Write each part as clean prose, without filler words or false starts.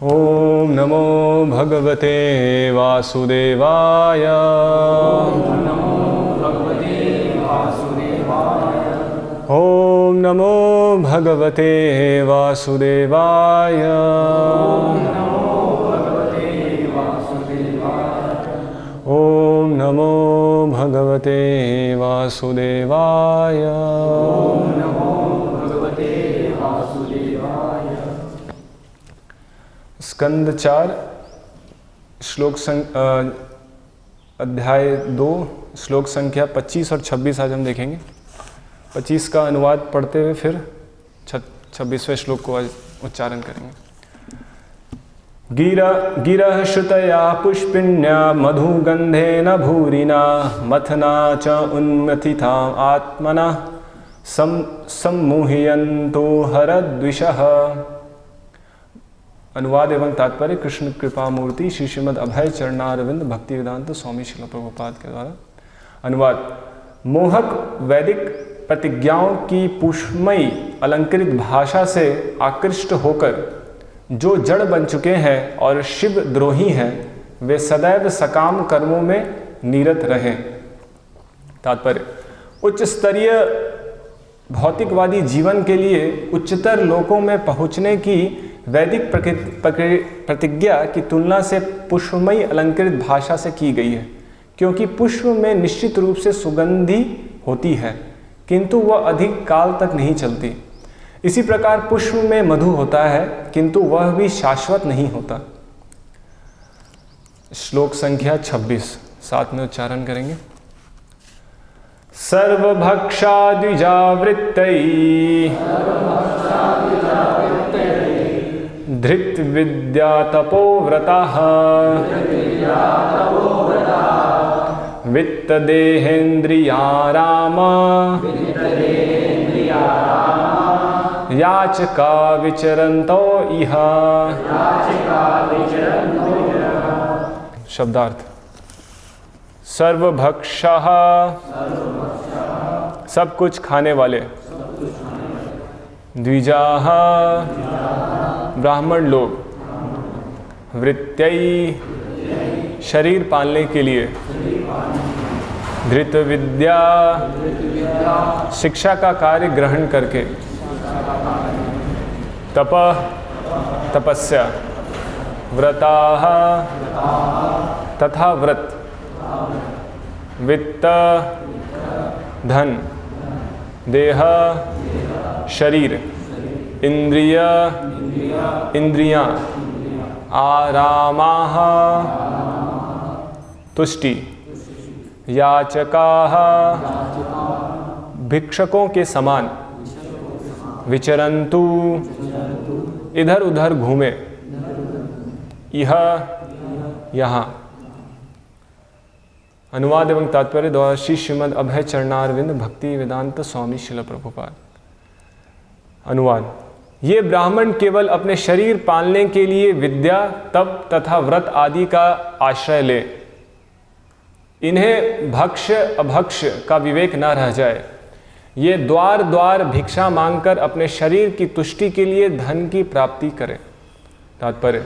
ओम नमो भगवते वासुदेवाय। ओम नमो भगवते वासुदेवाय। ओम नमो भगवते वासुदेवाय। ओम नमो भगवते वासुदेवाय। ओम नमो भगवते वासुदेवाय। ओम नमो भगवते वासुदेवाय। स्कंद 4 श्लोक अध्याय 2 श्लोक संख्या 25 और 26 आज हम देखेंगे। 25 का अनुवाद पढ़ते हुए फिर 26वें श्लोक को आज उच्चारण करेंगे। गिरः श्रुतया पुष्पिण्या मधुगंधेन भूरिना मथना च उन्मथिता आत्मना सम्मुह्यन्तो हरद्विषः। अनुवाद एवं तात्पर्य कृष्ण कृपा मूर्ति श्री श्रीमद् अभय चरणारविंद भक्ति वेदांत स्वामी श्रील प्रभुपाद के द्वारा। अनुवाद। मोहक वैदिक प्रतिज्ञाओं की पुष्पमयी अलंकृत भाषा से आकृष्ट होकर जो जड़ बन चुके हैं और शिव द्रोही हैं, वे सदैव सकाम कर्मों में निरत रहें। तात्पर्य। उच्च स्तरीय भौतिकवादी जीवन के लिए उच्चतर लोकों में पहुंचने की वैदिक प्रतिज्ञा की तुलना से पुष्पमयी अलंकृत भाषा से की गई है, क्योंकि पुष्प में निश्चित रूप से सुगंधी होती है किंतु वह अधिक काल तक नहीं चलती। इसी प्रकार पुष्प में मधु होता है किंतु वह भी शाश्वत नहीं होता। श्लोक संख्या 26 साथ में उच्चारण करेंगे। सर्वभक्षाद्विजावृत्तैः धृत विद्या तपोव्रताः वित्त देहेन्द्रियाराम याचका विचरन्तो इह। शब्दार्थ। सर्वभक्षः सब कुछ खाने वाले, द्विजाः ब्राह्मण लोग, वृत्त्यै शरीर पालने के लिए, धृत विद्या शिक्षा का कार्य ग्रहण करके, तपः तपस्या, व्रताः तथा व्रत, वित्त धन, देह शरीर, इंद्रिय इंद्रियां, आरामाः तुष्टि, याचकाः भिक्षकों के समान, विचरन्तु इधर उधर घूमे, यह यहाँ। अनुवाद एवं तात्पर्य द्वारा श्री श्रीमद् अभय चरणारविंद भक्ति वेदांत स्वामी श्रील प्रभुपाद। अनुवाद। ये ब्राह्मण केवल अपने शरीर पालने के लिए विद्या, तप तथा व्रत आदि का आश्रय ले। इन्हें भक्ष्य अभक्ष्य का विवेक न रह जाए। ये द्वार द्वार भिक्षा मांगकर अपने शरीर की तुष्टि के लिए धन की प्राप्ति करें। तात्पर्य।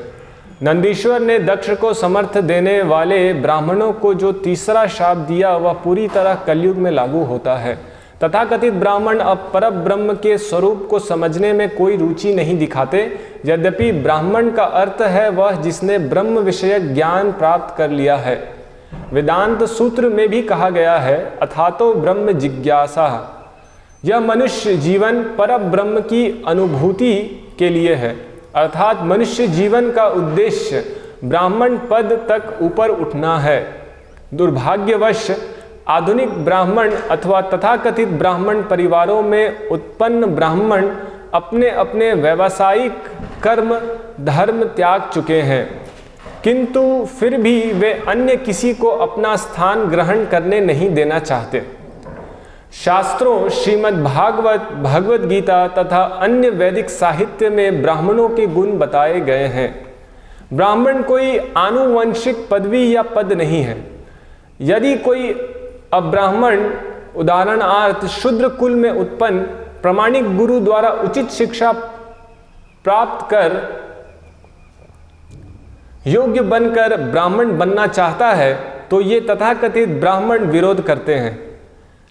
नंदीश्वर ने दक्ष को समर्थ देने वाले ब्राह्मणों को जो तीसरा शाप दिया वह पूरी तरह कलयुग में लागू होता है। तथाकथित ब्राह्मण अब पर ब्रह्म के स्वरूप को समझने में कोई रुचि नहीं दिखाते। यद्यपि ब्राह्मण का अर्थ है वह जिसने ब्रह्म विषयक ज्ञान प्राप्त कर लिया है। वेदांत सूत्र में भी कहा गया है, अथातो ब्रह्म जिज्ञासा। यह मनुष्य जीवन पर ब्रह्म की अनुभूति के लिए है, अर्थात मनुष्य जीवन का उद्देश्य ब्राह्मण पद तक ऊपर उठना है। दुर्भाग्यवश आधुनिक ब्राह्मण अथवा तथाकथित ब्राह्मण परिवारों में उत्पन्न ब्राह्मण अपने अपने व्यावसायिक कर्म धर्म त्याग चुके हैं, किंतु फिर भी वे अन्य किसी को अपना स्थान ग्रहण करने नहीं देना चाहते। शास्त्रों श्रीमद् भागवत, भगवद गीता तथा अन्य वैदिक साहित्य में ब्राह्मणों के गुण बताए गए हैं। ब्राह्मण कोई आनुवंशिक पदवी या पद नहीं है। यदि कोई अब्राह्मण उदाहरणार्थ शूद्र कुल में उत्पन्न प्रामाणिक गुरु द्वारा उचित शिक्षा प्राप्त कर योग्य बनकर ब्राह्मण बनना चाहता है तो ये तथाकथित ब्राह्मण विरोध करते हैं।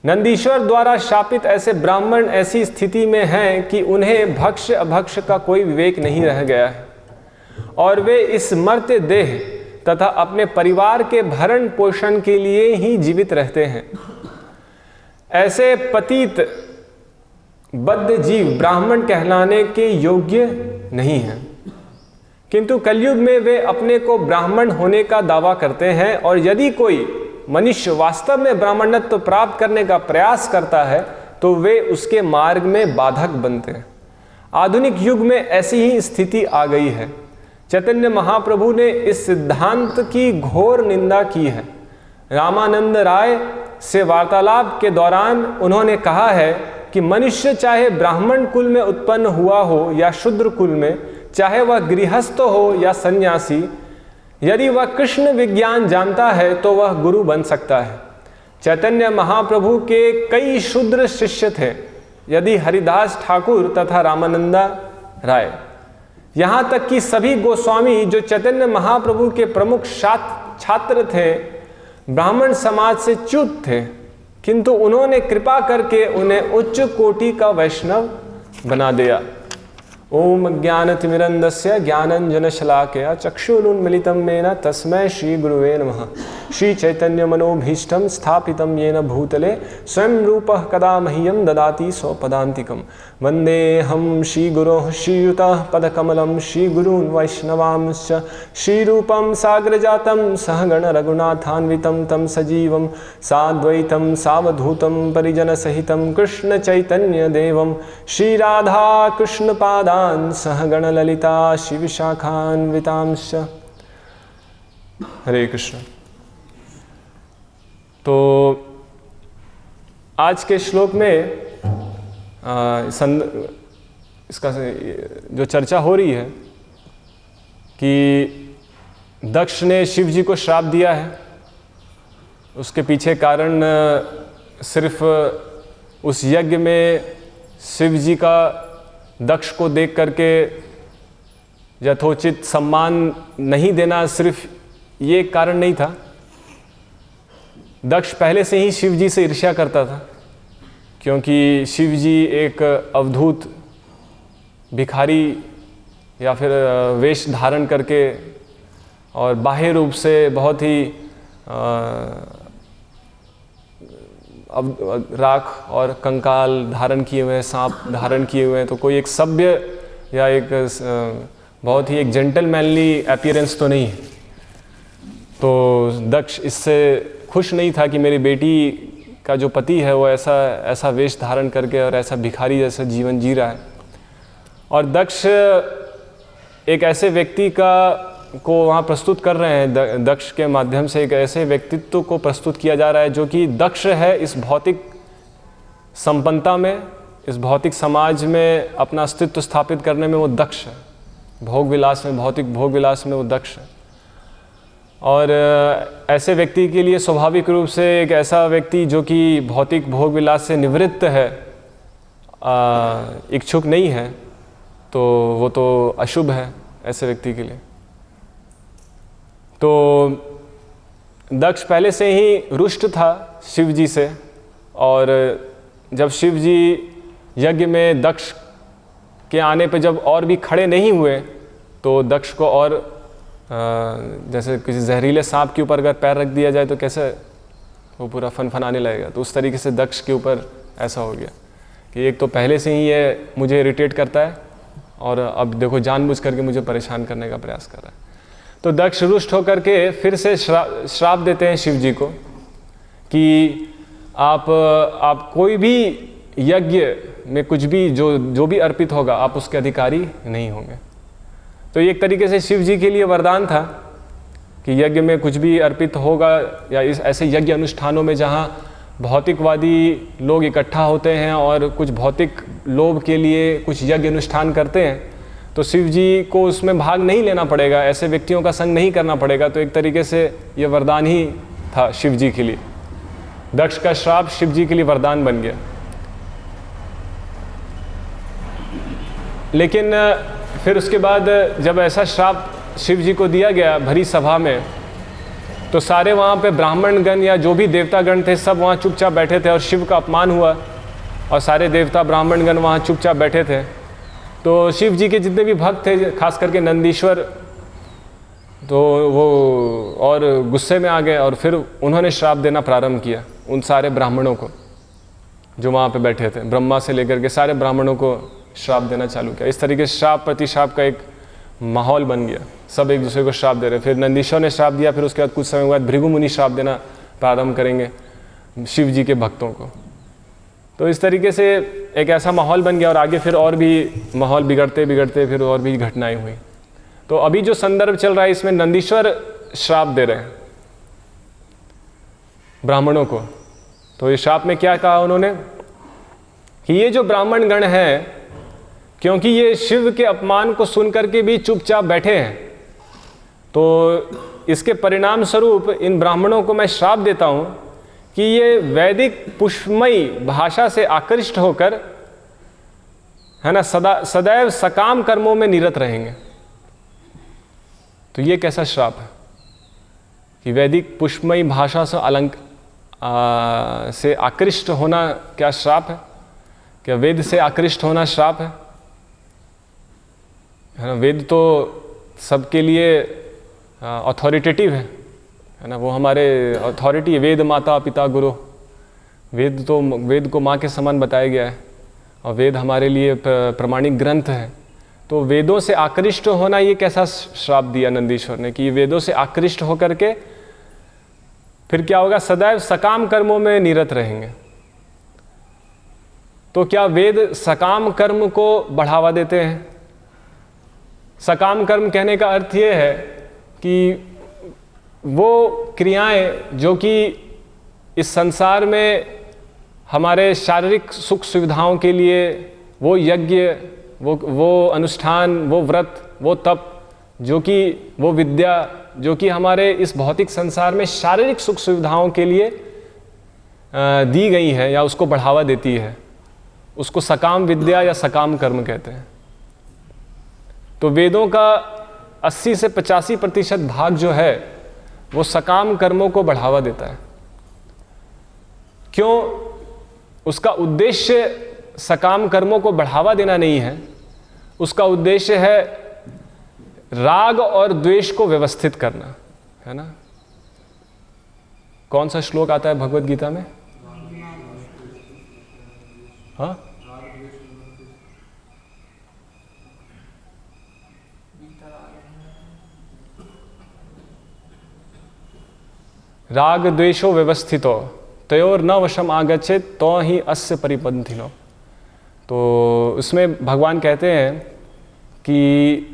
नंदीश्वर द्वारा शापित ऐसे ब्राह्मण ऐसी स्थिति में हैं कि उन्हें भक्ष्य अभक्ष्य का कोई विवेक नहीं रह गया है और वे इस मर्त्य देह तथा अपने परिवार के भरण पोषण के लिए ही जीवित रहते हैं। ऐसे पतित बद्ध जीव ब्राह्मण कहलाने के योग्य नहीं हैं, किंतु कलयुग में वे अपने को ब्राह्मण होने का दावा करते हैं और यदि कोई मनुष्य वास्तव में ब्राह्मणत्व प्राप्त करने का प्रयास करता है तो वे उसके मार्ग में बाधक बनते हैं। आधुनिक युग में ऐसी ही स्थिति आ गई है। चैतन्य महाप्रभु ने इस सिद्धांत की घोर निंदा की है। रामानंद राय से वार्तालाप के दौरान उन्होंने कहा है कि मनुष्य चाहे ब्राह्मण कुल में उत्पन्न हुआ हो या शूद्र कुल में, चाहे वह गृहस्थ हो या सन्यासी, यदि वह कृष्ण विज्ञान जानता है तो वह गुरु बन सकता है। चैतन्य महाप्रभु के कई शूद्र शिष्य थे, यदि हरिदास ठाकुर तथा रामानंदा राय, यहाँ तक कि सभी गोस्वामी जो चैतन्य महाप्रभु के प्रमुख छात्र थे, ब्राह्मण समाज से च्युत थे, किंतु उन्होंने कृपा करके उन्हें उच्च कोटि का वैष्णव बना दिया। ओम ज्ञानतिमिरन्दस्य ज्ञानञ्जनशलाकया चक्षुरुन्मीलितं येन तस्मै श्री गुरुवे नमः। श्री चैतन्य मनोभीष्टं स्थापितं येन भूतले स्वयं रूपः कदा मह्यं ददाति स्वपदान्तिकं। वन्देऽहं श्रीगुरोः श्रीयुतः पदकमलं श्रीगुरून् वैष्णवांश्च श्रीरूपं साग्रजातं सहगण रघुनाथान्वितं तं सजीवं साद्वैतं सावधूतं परिजनसहितं कृष्ण चैतन्य देवं श्रीराधा कृष्णपादान् सहगण ललिता शिवशाखान्वितांश्च। हरे कृष्ण। तो आज के श्लोक में इसका जो चर्चा हो रही है कि दक्ष ने शिव जी को श्राप दिया है, उसके पीछे कारण सिर्फ उस यज्ञ में शिव जी का दक्ष को देख करके यथोचित सम्मान नहीं देना, सिर्फ ये कारण नहीं था। दक्ष पहले से ही शिव जी से ईर्ष्या करता था, क्योंकि शिव जी एक अवधूत भिखारी या फिर वेश धारण करके और बाह्य रूप से बहुत ही राख और कंकाल धारण किए हुए हैं, सांप धारण किए हुए हैं, तो कोई एक सभ्य या एक बहुत ही एक जेंटलमैनली अपीयरेंस तो नहीं है। तो दक्ष इससे खुश नहीं था कि मेरी बेटी का जो पति है वो ऐसा वेश धारण करके और ऐसा भिखारी जैसा जीवन जी रहा है। और दक्ष एक ऐसे व्यक्ति को वहाँ प्रस्तुत कर रहे हैं, दक्ष के माध्यम से एक ऐसे व्यक्तित्व को प्रस्तुत किया जा रहा है जो कि दक्ष है इस भौतिक संपन्नता में, इस भौतिक समाज में अपना अस्तित्व स्थापित करने में वो दक्ष है। भोग विलास में, भौतिक भोग विलास में वो दक्ष है। और ऐसे व्यक्ति के लिए स्वाभाविक रूप से एक ऐसा व्यक्ति जो कि भौतिक भोग विलास से निवृत्त है, इच्छुक नहीं है, तो वो तो अशुभ है ऐसे व्यक्ति के लिए। तो दक्ष पहले से ही रुष्ट था शिव जी से, और जब शिव जी यज्ञ में दक्ष के आने पे जब और भी खड़े नहीं हुए तो दक्ष को और जैसे किसी जहरीले सांप के ऊपर अगर पैर रख दिया जाए तो कैसे वो पूरा फनफनाने लगेगा, तो उस तरीके से दक्ष के ऊपर ऐसा हो गया कि एक तो पहले से ही ये मुझे इरिटेट करता है और अब देखो जानबूझ करके मुझे परेशान करने का प्रयास कर रहा है। तो दक्ष रुष्ट होकर के फिर से श्राप देते हैं शिव जी को कि आप कोई भी यज्ञ में कुछ भी जो भी अर्पित होगा आप उसके अधिकारी नहीं होंगे। तो एक तरीके से शिव जी के लिए वरदान था कि यज्ञ में कुछ भी अर्पित होगा या इस ऐसे यज्ञ अनुष्ठानों में जहाँ भौतिकवादी लोग इकट्ठा होते हैं और कुछ भौतिक लोभ के लिए कुछ यज्ञ अनुष्ठान करते हैं, तो शिव जी को उसमें भाग नहीं लेना पड़ेगा, ऐसे व्यक्तियों का संग नहीं करना पड़ेगा। तो एक तरीके से ये वरदान ही था शिव जी के लिए। दक्ष का श्राप शिव जी के लिए वरदान बन गया। लेकिन फिर उसके बाद जब ऐसा श्राप शिव जी को दिया गया भरी सभा में, तो सारे वहाँ पे ब्राह्मणगण या जो भी देवतागण थे सब वहाँ चुपचाप बैठे थे और शिव का अपमान हुआ और सारे देवता ब्राह्मणगण वहाँ चुपचाप बैठे थे। तो शिव जी के जितने भी भक्त थे, खास करके नंदीश्वर, तो वो और गुस्से में आ गए और फिर उन्होंने श्राप देना प्रारंभ किया उन सारे ब्राह्मणों को जो वहाँ पे बैठे थे। ब्रह्मा से लेकर के सारे ब्राह्मणों को श्राप देना चालू किया। इस तरीके से श्राप प्रतिश्राप का एक माहौल बन गया, सब एक दूसरे को श्राप दे रहे। फिर नंदीश्वर ने श्राप दिया, फिर उसके बाद कुछ समय बाद भृगु मुनि श्राप देना प्रारंभ करेंगे शिव जी के भक्तों को। तो इस तरीके से एक ऐसा माहौल बन गया और आगे फिर और भी माहौल बिगड़ते बिगड़ते फिर और भी घटनाएं हुई। तो अभी जो संदर्भ चल रहा है इसमें नंदीश्वर श्राप दे रहे हैं ब्राह्मणों को। तो इस श्राप में क्या कहा उन्होंने कि ये जो ब्राह्मण गण हैं, क्योंकि ये शिव के अपमान को सुनकर के भी चुपचाप बैठे हैं, तो इसके परिणाम स्वरूप इन ब्राह्मणों को मैं श्राप देता हूं कि ये वैदिक पुष्पमयी भाषा से आकृष्ट होकर, है ना, सदैव सकाम कर्मों में निरत रहेंगे। तो ये कैसा श्राप है कि वैदिक पुष्पमयी भाषा से आकृष्ट होना क्या श्राप है? क्या वेद से आकृष्ट होना श्राप है? है ना, वेद तो सबके लिए अथॉरिटेटिव है ना, वो हमारे अथॉरिटी है। वेद माता पिता गुरु, वेद को माँ के समान बताया गया है और वेद हमारे लिए प्रमाणिक ग्रंथ है। तो वेदों से आकृष्ट होना, ये कैसा श्राप दिया नंदीश्वर ने कि वेदों से आकृष्ट होकर के फिर क्या होगा, सदैव सकाम कर्मों में निरत रहेंगे। तो क्या वेद सकाम कर्म को बढ़ावा देते हैं? सकाम कर्म कहने का अर्थ ये है कि वो क्रियाएं जो कि इस संसार में हमारे शारीरिक सुख सुविधाओं के लिए, वो यज्ञ, वो अनुष्ठान, वो व्रत, वो तप, जो कि वो विद्या जो कि हमारे इस भौतिक संसार में शारीरिक सुख सुविधाओं के लिए दी गई है या उसको बढ़ावा देती है, उसको सकाम विद्या या सकाम कर्म कहते हैं। तो वेदों का 80 से 85% भाग जो है वो सकाम कर्मों को बढ़ावा देता है। क्यों? उसका उद्देश्य सकाम कर्मों को बढ़ावा देना नहीं है, उसका उद्देश्य है राग और द्वेष को व्यवस्थित करना, है ना। कौन सा श्लोक आता है भगवत गीता में? हाँ, राग द्वेषो व्यवस्थितो तयोर न वशम आगच्छेत तो ही अस्य परिपंथिनो। तो उसमें भगवान कहते हैं कि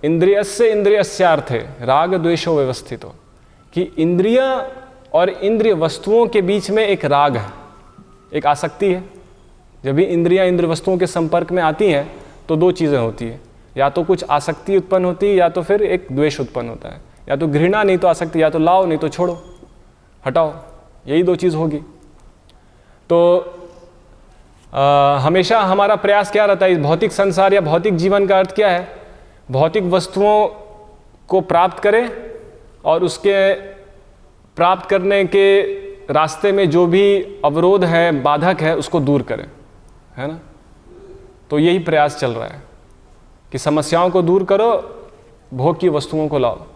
इंद्रियस्य इंद्रियस्यार्थे राग द्वेषो व्यवस्थितो, कि इंद्रिय और इंद्रिय वस्तुओं के बीच में एक राग है, एक आसक्ति है। जब भी इंद्रियां इंद्रिय वस्तुओं के संपर्क में आती हैं तो दो चीज़ें होती है, या तो कुछ आसक्ति उत्पन्न होती है या तो फिर एक द्वेष उत्पन्न होता है, या तो घृणा नहीं तो आसक्ति, या तो लाओ नहीं तो छोड़ो, हटाओ, यही दो चीज़ होगी। तो हमेशा हमारा प्रयास क्या रहता है, इस भौतिक संसार या भौतिक जीवन का अर्थ क्या है? भौतिक वस्तुओं को प्राप्त करें और उसके प्राप्त करने के रास्ते में जो भी अवरोध है, बाधक है, उसको दूर करें, है ना। तो यही प्रयास चल रहा है कि समस्याओं को दूर करो, भोग की वस्तुओं को लाओ।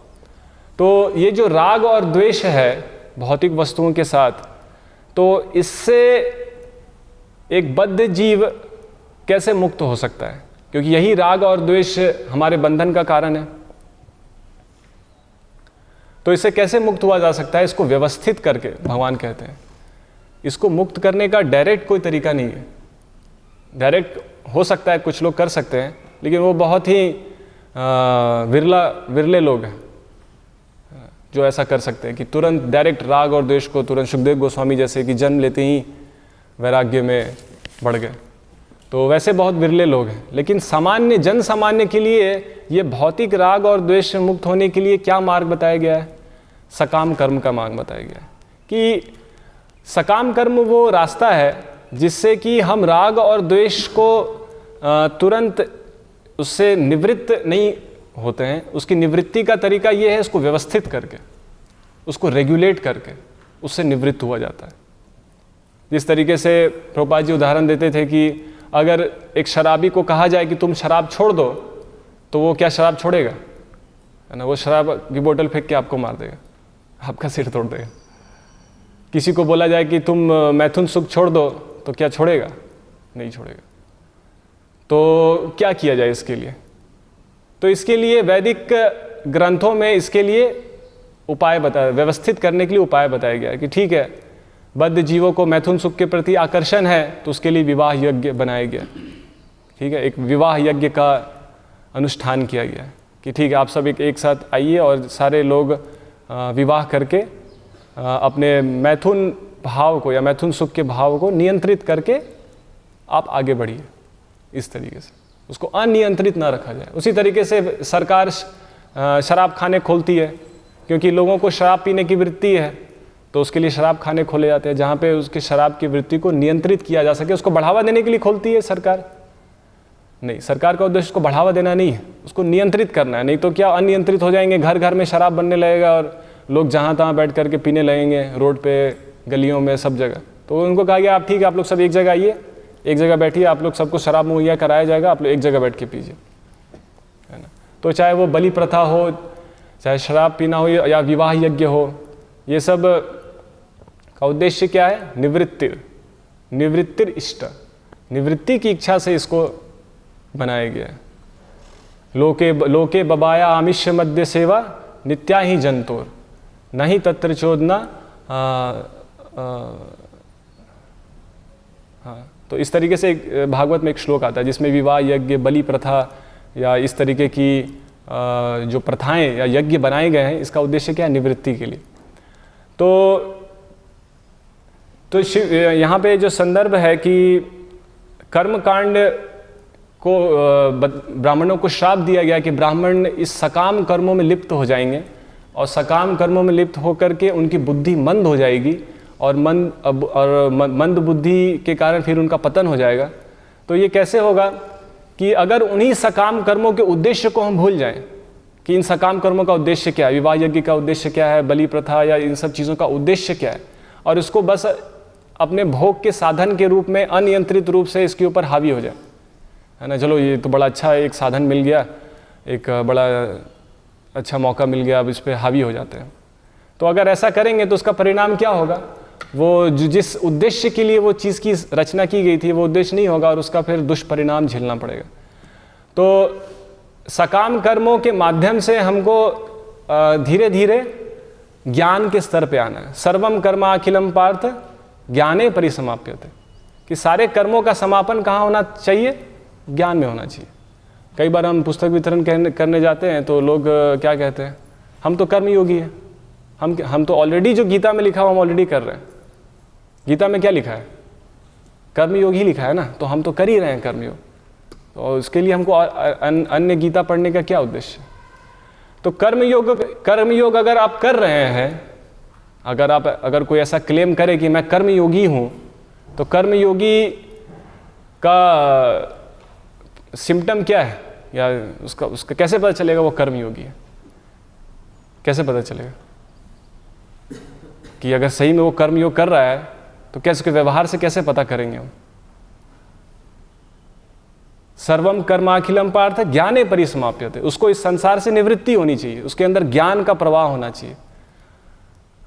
तो ये जो राग और द्वेष है भौतिक वस्तुओं के साथ, तो इससे एक बद्ध जीव कैसे मुक्त हो सकता है? क्योंकि यही राग और द्वेष हमारे बंधन का कारण है। तो इससे कैसे मुक्त हुआ जा सकता है? इसको व्यवस्थित करके, भगवान कहते हैं। इसको मुक्त करने का डायरेक्ट कोई तरीका नहीं है। डायरेक्ट हो सकता है, कुछ लोग कर सकते हैं, लेकिन वो बहुत ही विरले लोग हैं जो ऐसा कर सकते हैं कि तुरंत डायरेक्ट राग और द्वेष को तुरंत, सुखदेव गोस्वामी जैसे कि जन्म लेते ही वैराग्य में बढ़ गए। तो वैसे बहुत विरले लोग हैं। लेकिन सामान्य जन सामान्य के लिए ये भौतिक राग और द्वेष से मुक्त होने के लिए क्या मार्ग बताया गया है? सकाम कर्म का मार्ग बताया गया है कि सकाम कर्म वो रास्ता है जिससे कि हम राग और द्वेष को तुरंत उससे निवृत्त नहीं होते हैं उसकी निवृत्ति का तरीका ये है, उसको व्यवस्थित करके, उसको रेगुलेट करके उससे निवृत्त हुआ जाता है। जिस तरीके से प्रभुपाद जी उदाहरण देते थे कि अगर एक शराबी को कहा जाए कि तुम शराब छोड़ दो, तो वो क्या शराब छोड़ेगा? है ना, वो शराब की बोतल फेंक के आपको मार देगा, आपका सिर तोड़ देगा। किसी को बोला जाए कि तुम मैथुन सुख छोड़ दो, तो क्या छोड़ेगा? नहीं छोड़ेगा। तो क्या किया जाए इसके लिए? तो इसके लिए वैदिक ग्रंथों में इसके लिए उपाय बताया, व्यवस्थित करने के लिए उपाय बताया गया है कि ठीक है, बद्ध जीवों को मैथुन सुख के प्रति आकर्षण है तो उसके लिए विवाह यज्ञ बनाया गया। ठीक है, एक विवाह यज्ञ का अनुष्ठान किया गया है कि ठीक है, आप सब एक साथ आइए और सारे लोग विवाह करके अपने मैथुन भाव को या मैथुन सुख के भाव को नियंत्रित करके आप आगे बढ़िए। इस तरीके से उसको अनियंत्रित ना रखा जाए। उसी तरीके से सरकार शराब खाने खोलती है, क्योंकि लोगों को शराब पीने की वृत्ति है, तो उसके लिए शराब खाने खोले जाते हैं जहाँ पे उसके शराब की वृत्ति को नियंत्रित किया जा सके। उसको बढ़ावा देने के लिए खोलती है सरकार? नहीं, सरकार का उद्देश्य उसको बढ़ावा देना नहीं है, उसको नियंत्रित करना है। नहीं तो क्या अनियंत्रित हो जाएंगे, घर घर में शराब बनने लगेगा और लोग जहाँ तहाँ बैठ करके पीने लगेंगे, रोड पे, गलियों में, सब जगह। तो उनको कहा गया आप ठीक है, आप लोग सब एक जगह आइए, एक जगह बैठिए, आप लोग सबको शराब मुहैया कराया जाएगा, आप लोग एक जगह बैठ के पीजिए, है ना। तो चाहे वो बलि प्रथा हो, चाहे शराब पीना हो या विवाह यज्ञ हो, ये सब का उद्देश्य क्या है? निवृत्तिर इष्ट, निवृत्ति की इच्छा से इसको बनाया गया है। लोके बबाया आमिष्य मध्य सेवा नित्या ही जंतोर नहीं तत्र चोदना। हाँ, तो इस तरीके से भागवत में एक श्लोक आता है जिसमें विवाह यज्ञ, बलि प्रथा या इस तरीके की जो प्रथाएं या यज्ञ बनाए गए हैं, इसका उद्देश्य क्या है? निवृत्ति के लिए। तो यहाँ पे जो संदर्भ है कि कर्मकांड को ब्राह्मणों को श्राप दिया गया कि ब्राह्मण इस सकाम कर्मों में लिप्त हो जाएंगे और सकाम कर्मों में लिप्त होकर के उनकी बुद्धि मंद हो जाएगी और मंद बुद्धि के कारण फिर उनका पतन हो जाएगा। तो ये कैसे होगा कि अगर उन्हीं सकाम कर्मों के उद्देश्य को हम भूल जाएं कि इन सकाम कर्मों का उद्देश्य क्या है, विवाह यज्ञ का उद्देश्य क्या है, बलि प्रथा या इन सब चीज़ों का उद्देश्य क्या है, और इसको बस अपने भोग के साधन के रूप में अनियंत्रित रूप से इसके ऊपर हावी हो जाए, है ना। चलो ये तो बड़ा अच्छा एक साधन मिल गया, एक बड़ा अच्छा मौका मिल गया, अब इस पर हावी हो जाते हैं। तो अगर ऐसा करेंगे तो उसका परिणाम क्या होगा? वो जिस उद्देश्य के लिए वो चीज़ की रचना की गई थी वो उद्देश्य नहीं होगा और उसका फिर दुष्परिणाम झेलना पड़ेगा। तो सकाम कर्मों के माध्यम से हमको धीरे धीरे ज्ञान के स्तर पे आना है। सर्वम कर्मा अखिलम पार्थ ज्ञाने परिसमाप्यते, कि सारे कर्मों का समापन कहाँ होना चाहिए? ज्ञान में होना चाहिए। कई बार हम पुस्तक वितरण करने जाते हैं तो लोग क्या कहते हैं? हम तो कर्मयोगी हैं, हम तो ऑलरेडी जो गीता में लिखा हुआ हम ऑलरेडी कर रहे हैं। गीता में क्या लिखा है? कर्मयोग ही लिखा है ना, तो हम तो कर ही रहे हैं कर्मयोग। तो इसके लिए हमको अन्य गीता पढ़ने का क्या उद्देश्य? तो कर्मयोग अगर आप कर रहे हैं, अगर कोई ऐसा क्लेम करे कि मैं कर्मयोगी हूँ, तो कर्मयोगी का सिम्टम क्या है या उसका कैसे पता चलेगा वो कर्मयोगी है? कैसे पता चलेगा कि अगर सही में वो कर्मयोग कर रहा है? तो कैसे, उसके व्यवहार से कैसे पता करेंगे हम? सर्वम कर्माखिलम पार्थ ज्ञाने परिसमाप्यते, उसको इस संसार से निवृत्ति होनी चाहिए, उसके अंदर ज्ञान का प्रवाह होना चाहिए।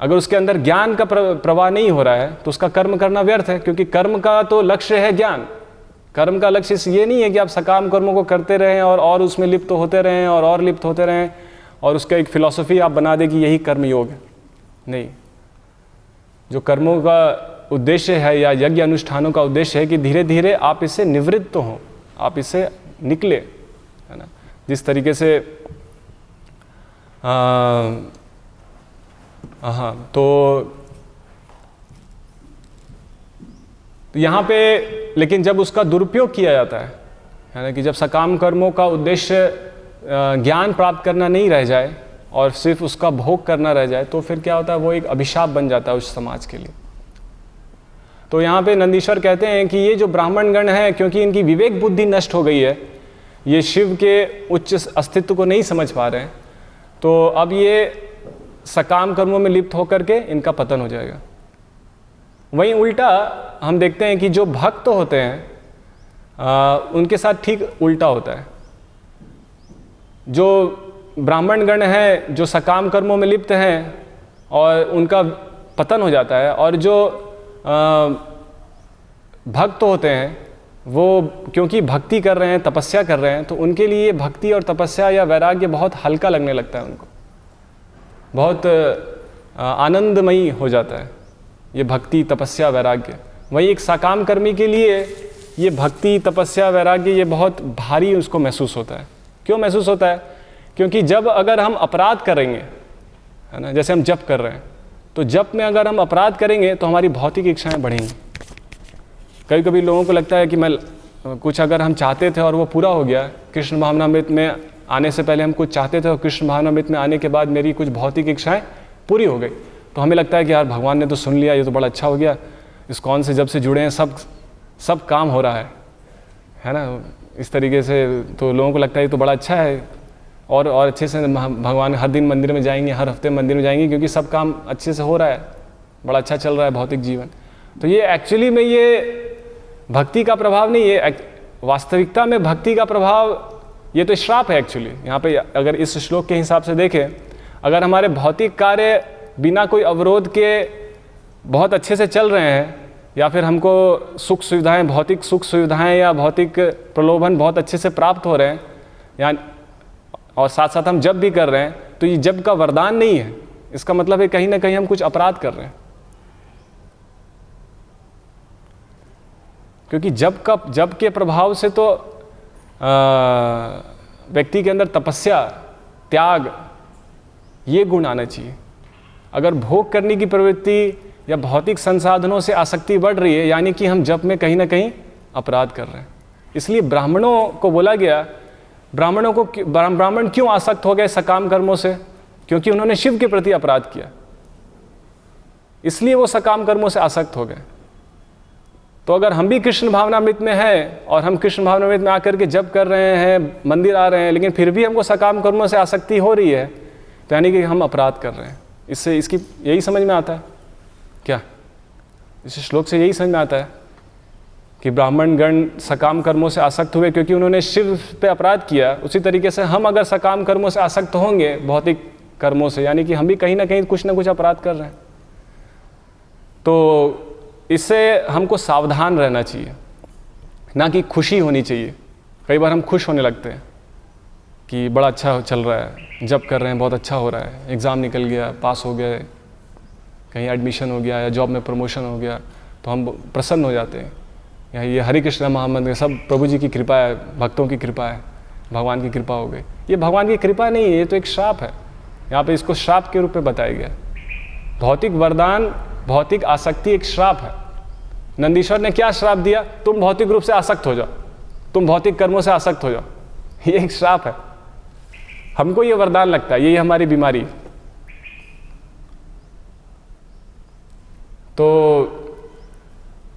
अगर उसके अंदर ज्ञान का प्रवाह नहीं हो रहा है तो उसका कर्म करना व्यर्थ है, क्योंकि कर्म का तो लक्ष्य है ज्ञान। कर्म का लक्ष्य ये नहीं है कि आप सकाम कर्मों को करते रहें और उसमें लिप्त होते रहें और लिप्त होते रहें और उसका एक फिलॉसफी आप बना दें कि यही कर्मयोग है। नहीं, जो कर्मों का उद्देश्य है या यज्ञ अनुष्ठानों का उद्देश्य है कि धीरे धीरे आप इससे निवृत्त हों, आप इससे निकले, है ना। जिस तरीके से हाँ, तो यहाँ पे लेकिन जब उसका दुरुपयोग किया जाता है ना, कि जब सकाम कर्मों का उद्देश्य ज्ञान प्राप्त करना नहीं रह जाए और सिर्फ उसका भोग करना रह जाए, तो फिर क्या होता है? वो एक अभिशाप बन जाता है उस समाज के लिए। तो यहाँ पे नंदीश्वर कहते हैं कि ये जो ब्राह्मण गण है, क्योंकि इनकी विवेक बुद्धि नष्ट हो गई है, ये शिव के उच्च अस्तित्व को नहीं समझ पा रहे हैं, तो अब ये सकाम कर्मों में लिप्त होकर के इनका पतन हो जाएगा। वहीं उल्टा हम देखते हैं कि जो भक्त होते हैं उनके साथ ठीक उल्टा होता है। जो ब्राह्मण गण हैं, जो सकाम कर्मों में लिप्त हैं, और उनका पतन हो जाता है, और जो भक्त होते हैं वो क्योंकि भक्ति कर रहे हैं, तपस्या कर रहे हैं, तो उनके लिए भक्ति और तपस्या या वैराग्य बहुत हल्का लगने लगता है, उनको बहुत आनंदमयी हो जाता है ये भक्ति, तपस्या, वैराग्य। वहीं एक सकाम कर्मी के लिए ये भक्ति, तपस्या, वैराग्य ये बहुत भारी उसको महसूस होता है। क्यों महसूस होता है? क्योंकि जब अगर हम अपराध करेंगे, है ना, जैसे हम जप कर रहे हैं, तो जप में अगर हम अपराध करेंगे तो हमारी भौतिक इच्छाएं बढ़ेंगी। कभी कभी लोगों को लगता है कि मैं कुछ अगर हम चाहते थे और वो पूरा हो गया, कृष्ण भावनामृत में आने से पहले हम कुछ चाहते थे और कृष्ण भावनामृत में आने के बाद मेरी कुछ भौतिक इच्छाएं पूरी हो गई, तो हमें लगता है कि यार भगवान ने तो सुन लिया, ये तो बड़ा अच्छा हो गया, इस्कॉन से जब से जुड़े हैं सब काम हो रहा है ना। इस तरीके से तो लोगों को लगता है ये तो बड़ा अच्छा है, और अच्छे से भगवान हर दिन मंदिर में जाएंगे, हर हफ्ते मंदिर में जाएंगे, क्योंकि सब काम अच्छे से हो रहा है, बड़ा अच्छा चल रहा है भौतिक जीवन। तो ये एक्चुअली में ये भक्ति का प्रभाव नहीं है, वास्तविकता में भक्ति का प्रभाव ये तो श्राप है एक्चुअली। यहाँ पे अगर इस श्लोक के हिसाब से देखें, अगर हमारे भौतिक कार्य बिना कोई अवरोध के बहुत अच्छे से चल रहे हैं, या फिर हमको सुख सुविधाएं, भौतिक सुख सुविधाएं या भौतिक प्रलोभन बहुत अच्छे से प्राप्त हो रहे हैं, या और साथ साथ हम जप भी कर रहे हैं, तो ये जप का वरदान नहीं है। इसका मतलब है कहीं ना कहीं हम कुछ अपराध कर रहे हैं, क्योंकि जप के प्रभाव से तो व्यक्ति के अंदर तपस्या, त्याग, ये गुण आना चाहिए। अगर भोग करने की प्रवृत्ति या भौतिक संसाधनों से आसक्ति बढ़ रही है, यानी कि हम जप में कहीं ना कहीं अपराध कर रहे हैं। इसलिए ब्राह्मणों को बोला गया, ब्राह्मण क्यों आसक्त हो गए सकाम कर्मों से? क्योंकि उन्होंने शिव के प्रति अपराध किया, इसलिए वो सकाम कर्मों से आसक्त हो गए। तो अगर हम भी कृष्ण भावनामृत में हैं और हम कृष्ण भावनामृत में आकर के जप कर रहे हैं, मंदिर आ रहे हैं, लेकिन फिर भी हमको सकाम कर्मों से आसक्ति हो रही है, तो यानी कि हम अपराध कर रहे हैं। इससे इसकी यही समझ में आता है क्या? इस श्लोक से यही समझ में आता है कि ब्राह्मण गण सकाम कर्मों से आसक्त हुए क्योंकि उन्होंने शिव पे अपराध किया। उसी तरीके से हम अगर सकाम कर्मों से आसक्त होंगे, भौतिक कर्मों से, यानी कि हम भी कहीं ना कहीं कुछ ना कुछ अपराध कर रहे हैं। तो इससे हमको सावधान रहना चाहिए, ना कि खुशी होनी चाहिए। कई बार हम खुश होने लगते हैं कि बड़ा अच्छा चल रहा है, जब कर रहे हैं बहुत अच्छा हो रहा है, एग्ज़ाम निकल गया, पास हो गए, कहीं एडमिशन हो गया या जॉब में प्रमोशन हो गया, तो हम प्रसन्न हो जाते हैं। या ये हरे कृष्ण महामंत्र सब प्रभु जी की कृपा है, भक्तों की कृपा है, भगवान की कृपा हो गई। ये भगवान की कृपा नहीं है, ये तो एक श्राप है। यहाँ पे इसको श्राप के रूप में बताया गया। भौतिक वरदान, भौतिक आसक्ति एक श्राप है। नंदीश्वर ने क्या श्राप दिया? तुम भौतिक रूप से आसक्त हो जाओ, तुम भौतिक कर्मों से आसक्त हो जाओ। ये एक श्राप है। हमको ये वरदान लगता है, यही हमारी बीमारी। तो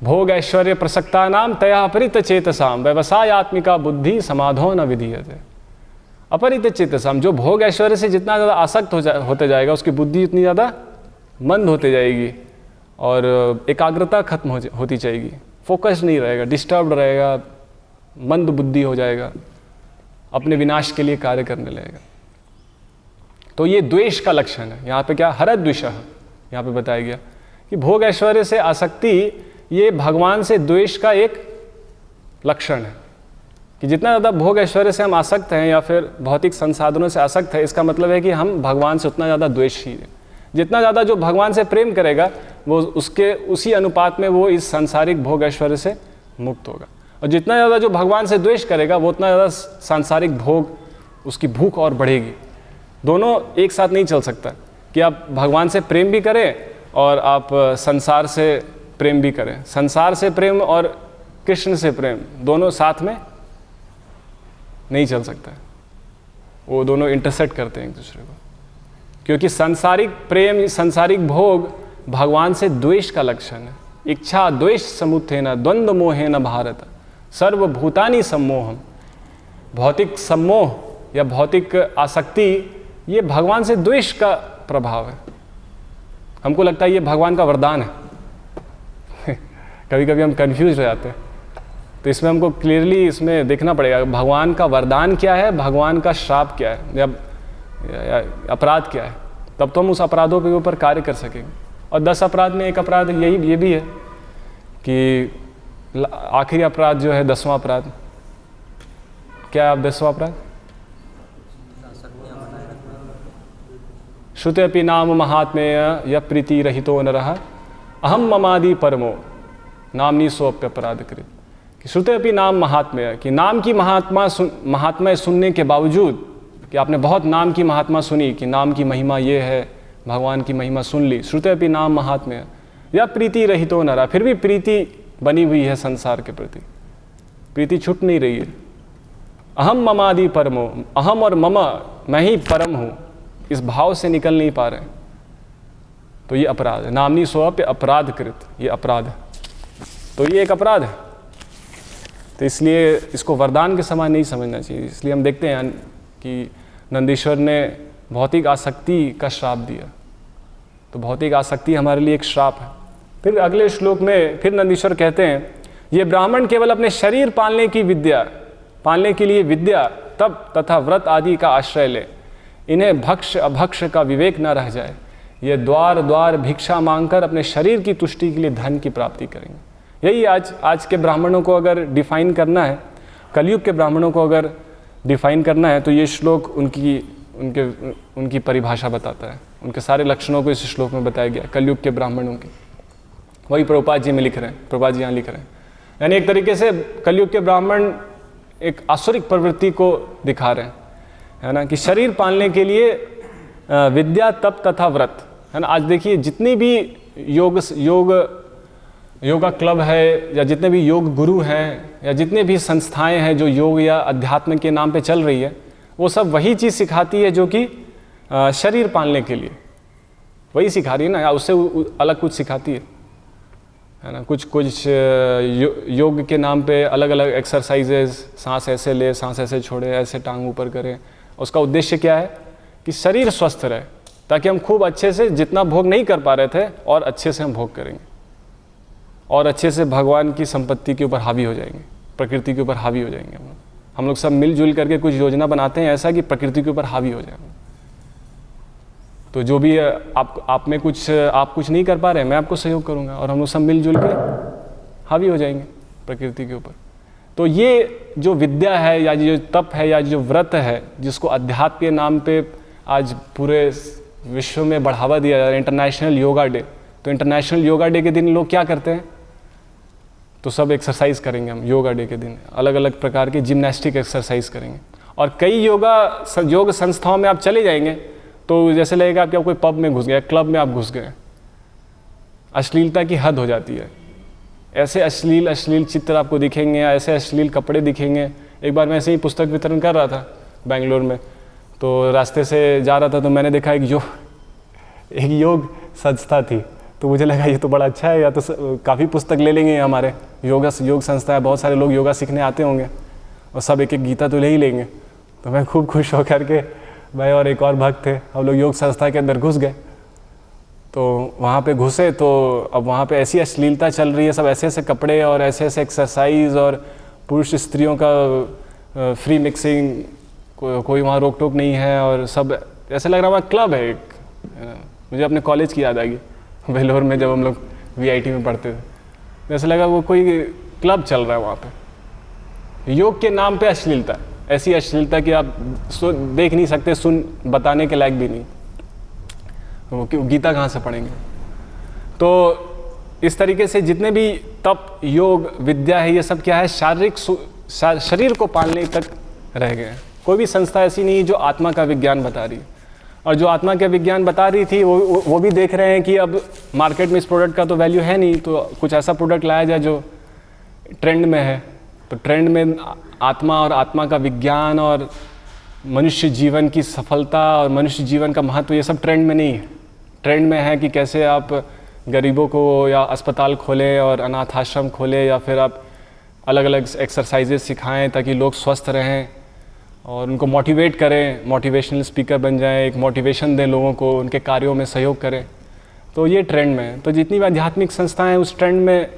भोग ऐश्वर्य प्रसक्ता नाम तया अपरित चेतसाम व्यवसायत्मिका बुद्धि समाधो न विधीयते। अपरित चेतसाम, जो भोग ऐश्वर्य से जितना ज़्यादा आसक्त होते जाएगा, उसकी बुद्धि उतनी ज़्यादा मंद होते जाएगी और एकाग्रता खत्म होती जाएगी, फोकस नहीं रहेगा, डिस्टर्ब रहेगा, मंद बुद्धि हो जाएगा, अपने विनाश के लिए कार्य करने लगेगा। तो ये द्वेष का लक्षण है। यहाँ पे क्या हरद्विषः यहाँ पे बताया गया कि भोग ऐश्वर्य से आसक्ति ये भगवान से द्वेष का एक लक्षण है। कि जितना ज़्यादा भोग ऐश्वर्य से हम आसक्त हैं या फिर भौतिक संसाधनों से आसक्त है, इसका मतलब है कि हम भगवान से उतना ज़्यादा द्वेषी हैं। जितना ज़्यादा जो भगवान से प्रेम करेगा वो उसके उसी अनुपात में वो इस सांसारिक भोग ऐश्वर्य से मुक्त होगा, और जितना ज़्यादा जो भगवान से द्वेष करेगा वो उतना ज़्यादा सांसारिक भोग, उसकी भूख और बढ़ेगी। दोनों एक साथ नहीं चल सकता कि आप भगवान से प्रेम भी करें और आप संसार से प्रेम भी करें। संसार से प्रेम और कृष्ण से प्रेम दोनों साथ में नहीं चल सकता, वो दोनों इंटरसेक्ट करते हैं एक दूसरे को। क्योंकि सांसारिक प्रेम, सांसारिक भोग भगवान से द्वेष का लक्षण है। इच्छा द्वेष समुत्थेन द्वंद्व मोहेन भारत सर्वभूतानि सम्मोहम। भौतिक सम्मोह या भौतिक आसक्ति, ये भगवान से द्वेष का प्रभाव है। हमको लगता है ये भगवान का वरदान है कभी कभी हम कंफ्यूज हो जाते हैं। तो इसमें हमको क्लियरली इसमें देखना पड़ेगा भगवान का वरदान क्या है, भगवान का श्राप क्या है, या अपराध क्या है, तब तो हम उस अपराधों के ऊपर कार्य कर सकेंगे। और 10 अपराध में एक अपराध ये भी है कि आखिरी अपराध जो है 10वां अपराध, क्या है आप 10वां अपराध? श्रुतेऽपि नाम महात्मेय य प्रीति रहितो नरः अहम ममादि परमो नामनी सोऽप्यपराध कृत। कि श्रुतेऽपि नाम महात्मेय, कि नाम की महात्मा सुनने के बावजूद, कि आपने बहुत नाम की महात्मा सुनी कि नाम की महिमा ये है, भगवान की महिमा सुन ली, श्रुतेऽपि नाम महात्मेय या प्रीति रहितो नरः, फिर भी प्रीति बनी हुई है संसार के प्रति, प्रीति छूट नहीं रही है। अहम ममादि परमो, अहम और मम, मैं ही परम हूँ, इस भाव से निकल नहीं पा रहे, तो ये अपराध है। नामनी सोऽप्य अपराध कृत, ये अपराध है, तो ये एक अपराध है। तो इसलिए इसको वरदान के समान नहीं समझना चाहिए। इसलिए हम देखते हैं कि नंदीश्वर ने भौतिक आसक्ति का श्राप दिया, तो भौतिक आसक्ति हमारे लिए एक श्राप है। फिर अगले श्लोक में फिर नंदीश्वर कहते हैं, ये ब्राह्मण केवल अपने शरीर पालने के लिए विद्या, तप तथा व्रत आदि का आश्रय ले, इन्हें भक्ष अभक्ष का विवेक न रह जाए। ये द्वार द्वार भिक्षा मांगकर अपने शरीर की तुष्टि के लिए धन की प्राप्ति करेंगे। यही आज के ब्राह्मणों को अगर डिफाइन करना है, कलयुग के ब्राह्मणों को अगर डिफाइन करना है, तो ये श्लोक उनकी परिभाषा बताता है। उनके सारे लक्षणों को इस श्लोक में बताया गया, कलयुग के ब्राह्मणों की। वही प्रभुपाद जी में लिख रहे हैं, प्रभुपाद जी यहाँ लिख रहे हैं। यानी एक तरीके से कलयुग के ब्राह्मण एक आसुरिक प्रवृत्ति को दिखा रहे हैं, है ना, कि शरीर पालने के लिए विद्या, तप तथा व्रत, है ना। आज देखिए जितनी भी योगा क्लब है, या जितने भी योग गुरु हैं, या जितने भी संस्थाएं हैं जो योग या अध्यात्म के नाम पे चल रही है, वो सब वही चीज़ सिखाती है जो कि शरीर पालने के लिए वही सिखा रही है ना, या उससे अलग कुछ सिखाती है ना। कुछ योग के नाम पे अलग अलग एक्सरसाइजेज, सांस ऐसे ले, सांस ऐसे छोड़े, ऐसे टांग ऊपर करें। उसका उद्देश्य क्या है कि शरीर स्वस्थ रहे, ताकि हम खूब अच्छे से, जितना भोग नहीं कर पा रहे थे, और अच्छे से हम भोग करेंगे, और अच्छे से भगवान की संपत्ति के ऊपर हावी हो जाएंगे, प्रकृति के ऊपर हावी हो जाएंगे। हम लोग सब मिलजुल करके कुछ योजना बनाते हैं ऐसा कि प्रकृति के ऊपर हावी हो जाए। तो जो भी आप में कुछ आप कुछ नहीं कर पा रहे हैं, मैं आपको सहयोग करूंगा, और हम लोग सब मिलजुल के हावी हो जाएंगे प्रकृति के ऊपर। तो ये जो विद्या है, या जो तप है, या जो व्रत है, जिसको अध्यात्म के नाम पे आज पूरे विश्व में बढ़ावा दिया जा रहा है, इंटरनेशनल योगा डे। तो इंटरनेशनल योगा डे के दिन लोग क्या करते हैं, तो सब एक्सरसाइज करेंगे हम योगा डे के दिन, अलग अलग प्रकार के जिम्नास्टिक एक्सरसाइज करेंगे। और कई योग संस्थाओं में आप चले जाएंगे तो जैसे लगेगा कि आप कोई पब में घुस गए, क्लब में आप घुस गए। अश्लीलता की हद हो जाती है, ऐसे अश्लील चित्र आपको दिखेंगे, या ऐसे अश्लील कपड़े दिखेंगे। एक बार मैं ऐसे ही पुस्तक वितरण कर रहा था बेंगलोर में, तो रास्ते से जा रहा था, तो मैंने देखा एक योग संस्था थी। तो मुझे लगा ये तो बड़ा अच्छा है, या तो काफ़ी पुस्तक ले लेंगे हमारे योग संस्था है, बहुत सारे लोग योगा सीखने आते होंगे, और सब एक एक गीता तो ले ही लेंगे। तो मैं खूब खुश होकर के, मैं और एक और भक्त थे, हम लोग योग संस्था के अंदर घुस गए। तो वहाँ पे घुसे, तो अब वहाँ पे ऐसी अश्लीलता चल रही है, सब ऐसे ऐसे कपड़े और ऐसे ऐसे एक्सरसाइज, और पुरुष स्त्रियों का फ्री मिक्सिंग, कोई वहाँ रोक टोक नहीं है, और सब ऐसे लग रहा है वहाँ क्लब है एक। मुझे अपने कॉलेज की याद आ गई, बेलोर में जब हम लोग VIT में पढ़ते थे, ऐसे लगा वो कोई क्लब चल रहा है वहाँ पे। योग के नाम पे अश्लीलता, ऐसी अश्लीलता कि आप देख नहीं सकते, बताने के लायक भी नहीं, वो गीता कहाँ से पढ़ेंगे। तो इस तरीके से जितने भी तप, योग, विद्या है, ये सब क्या है, शरीर को पालने तक रह गए हैं। कोई भी संस्था ऐसी नहीं है जो आत्मा का विज्ञान बता रही है। और जो आत्मा का विज्ञान बता रही थी वो भी देख रहे हैं कि अब मार्केट में इस प्रोडक्ट का तो वैल्यू है नहीं, तो कुछ ऐसा प्रोडक्ट लाया जाए जो ट्रेंड में है। तो ट्रेंड में आत्मा और आत्मा का विज्ञान और मनुष्य जीवन की सफलता और मनुष्य जीवन का महत्व, ये सब ट्रेंड में नहीं है। ट्रेंड में है कि कैसे आप गरीबों को या अस्पताल खोलें और अनाथ आश्रम खोलें, या फिर आप अलग अलग एक्सरसाइजेज सिखाएं ताकि लोग स्वस्थ रहें, और उनको मोटिवेट करें, मोटिवेशनल स्पीकर बन जाएं, एक मोटिवेशन दें लोगों को, उनके कार्यों में सहयोग करें। तो ये ट्रेंड में है। तो जितनी भी आध्यात्मिक संस्थाएं हैं उस ट्रेंड में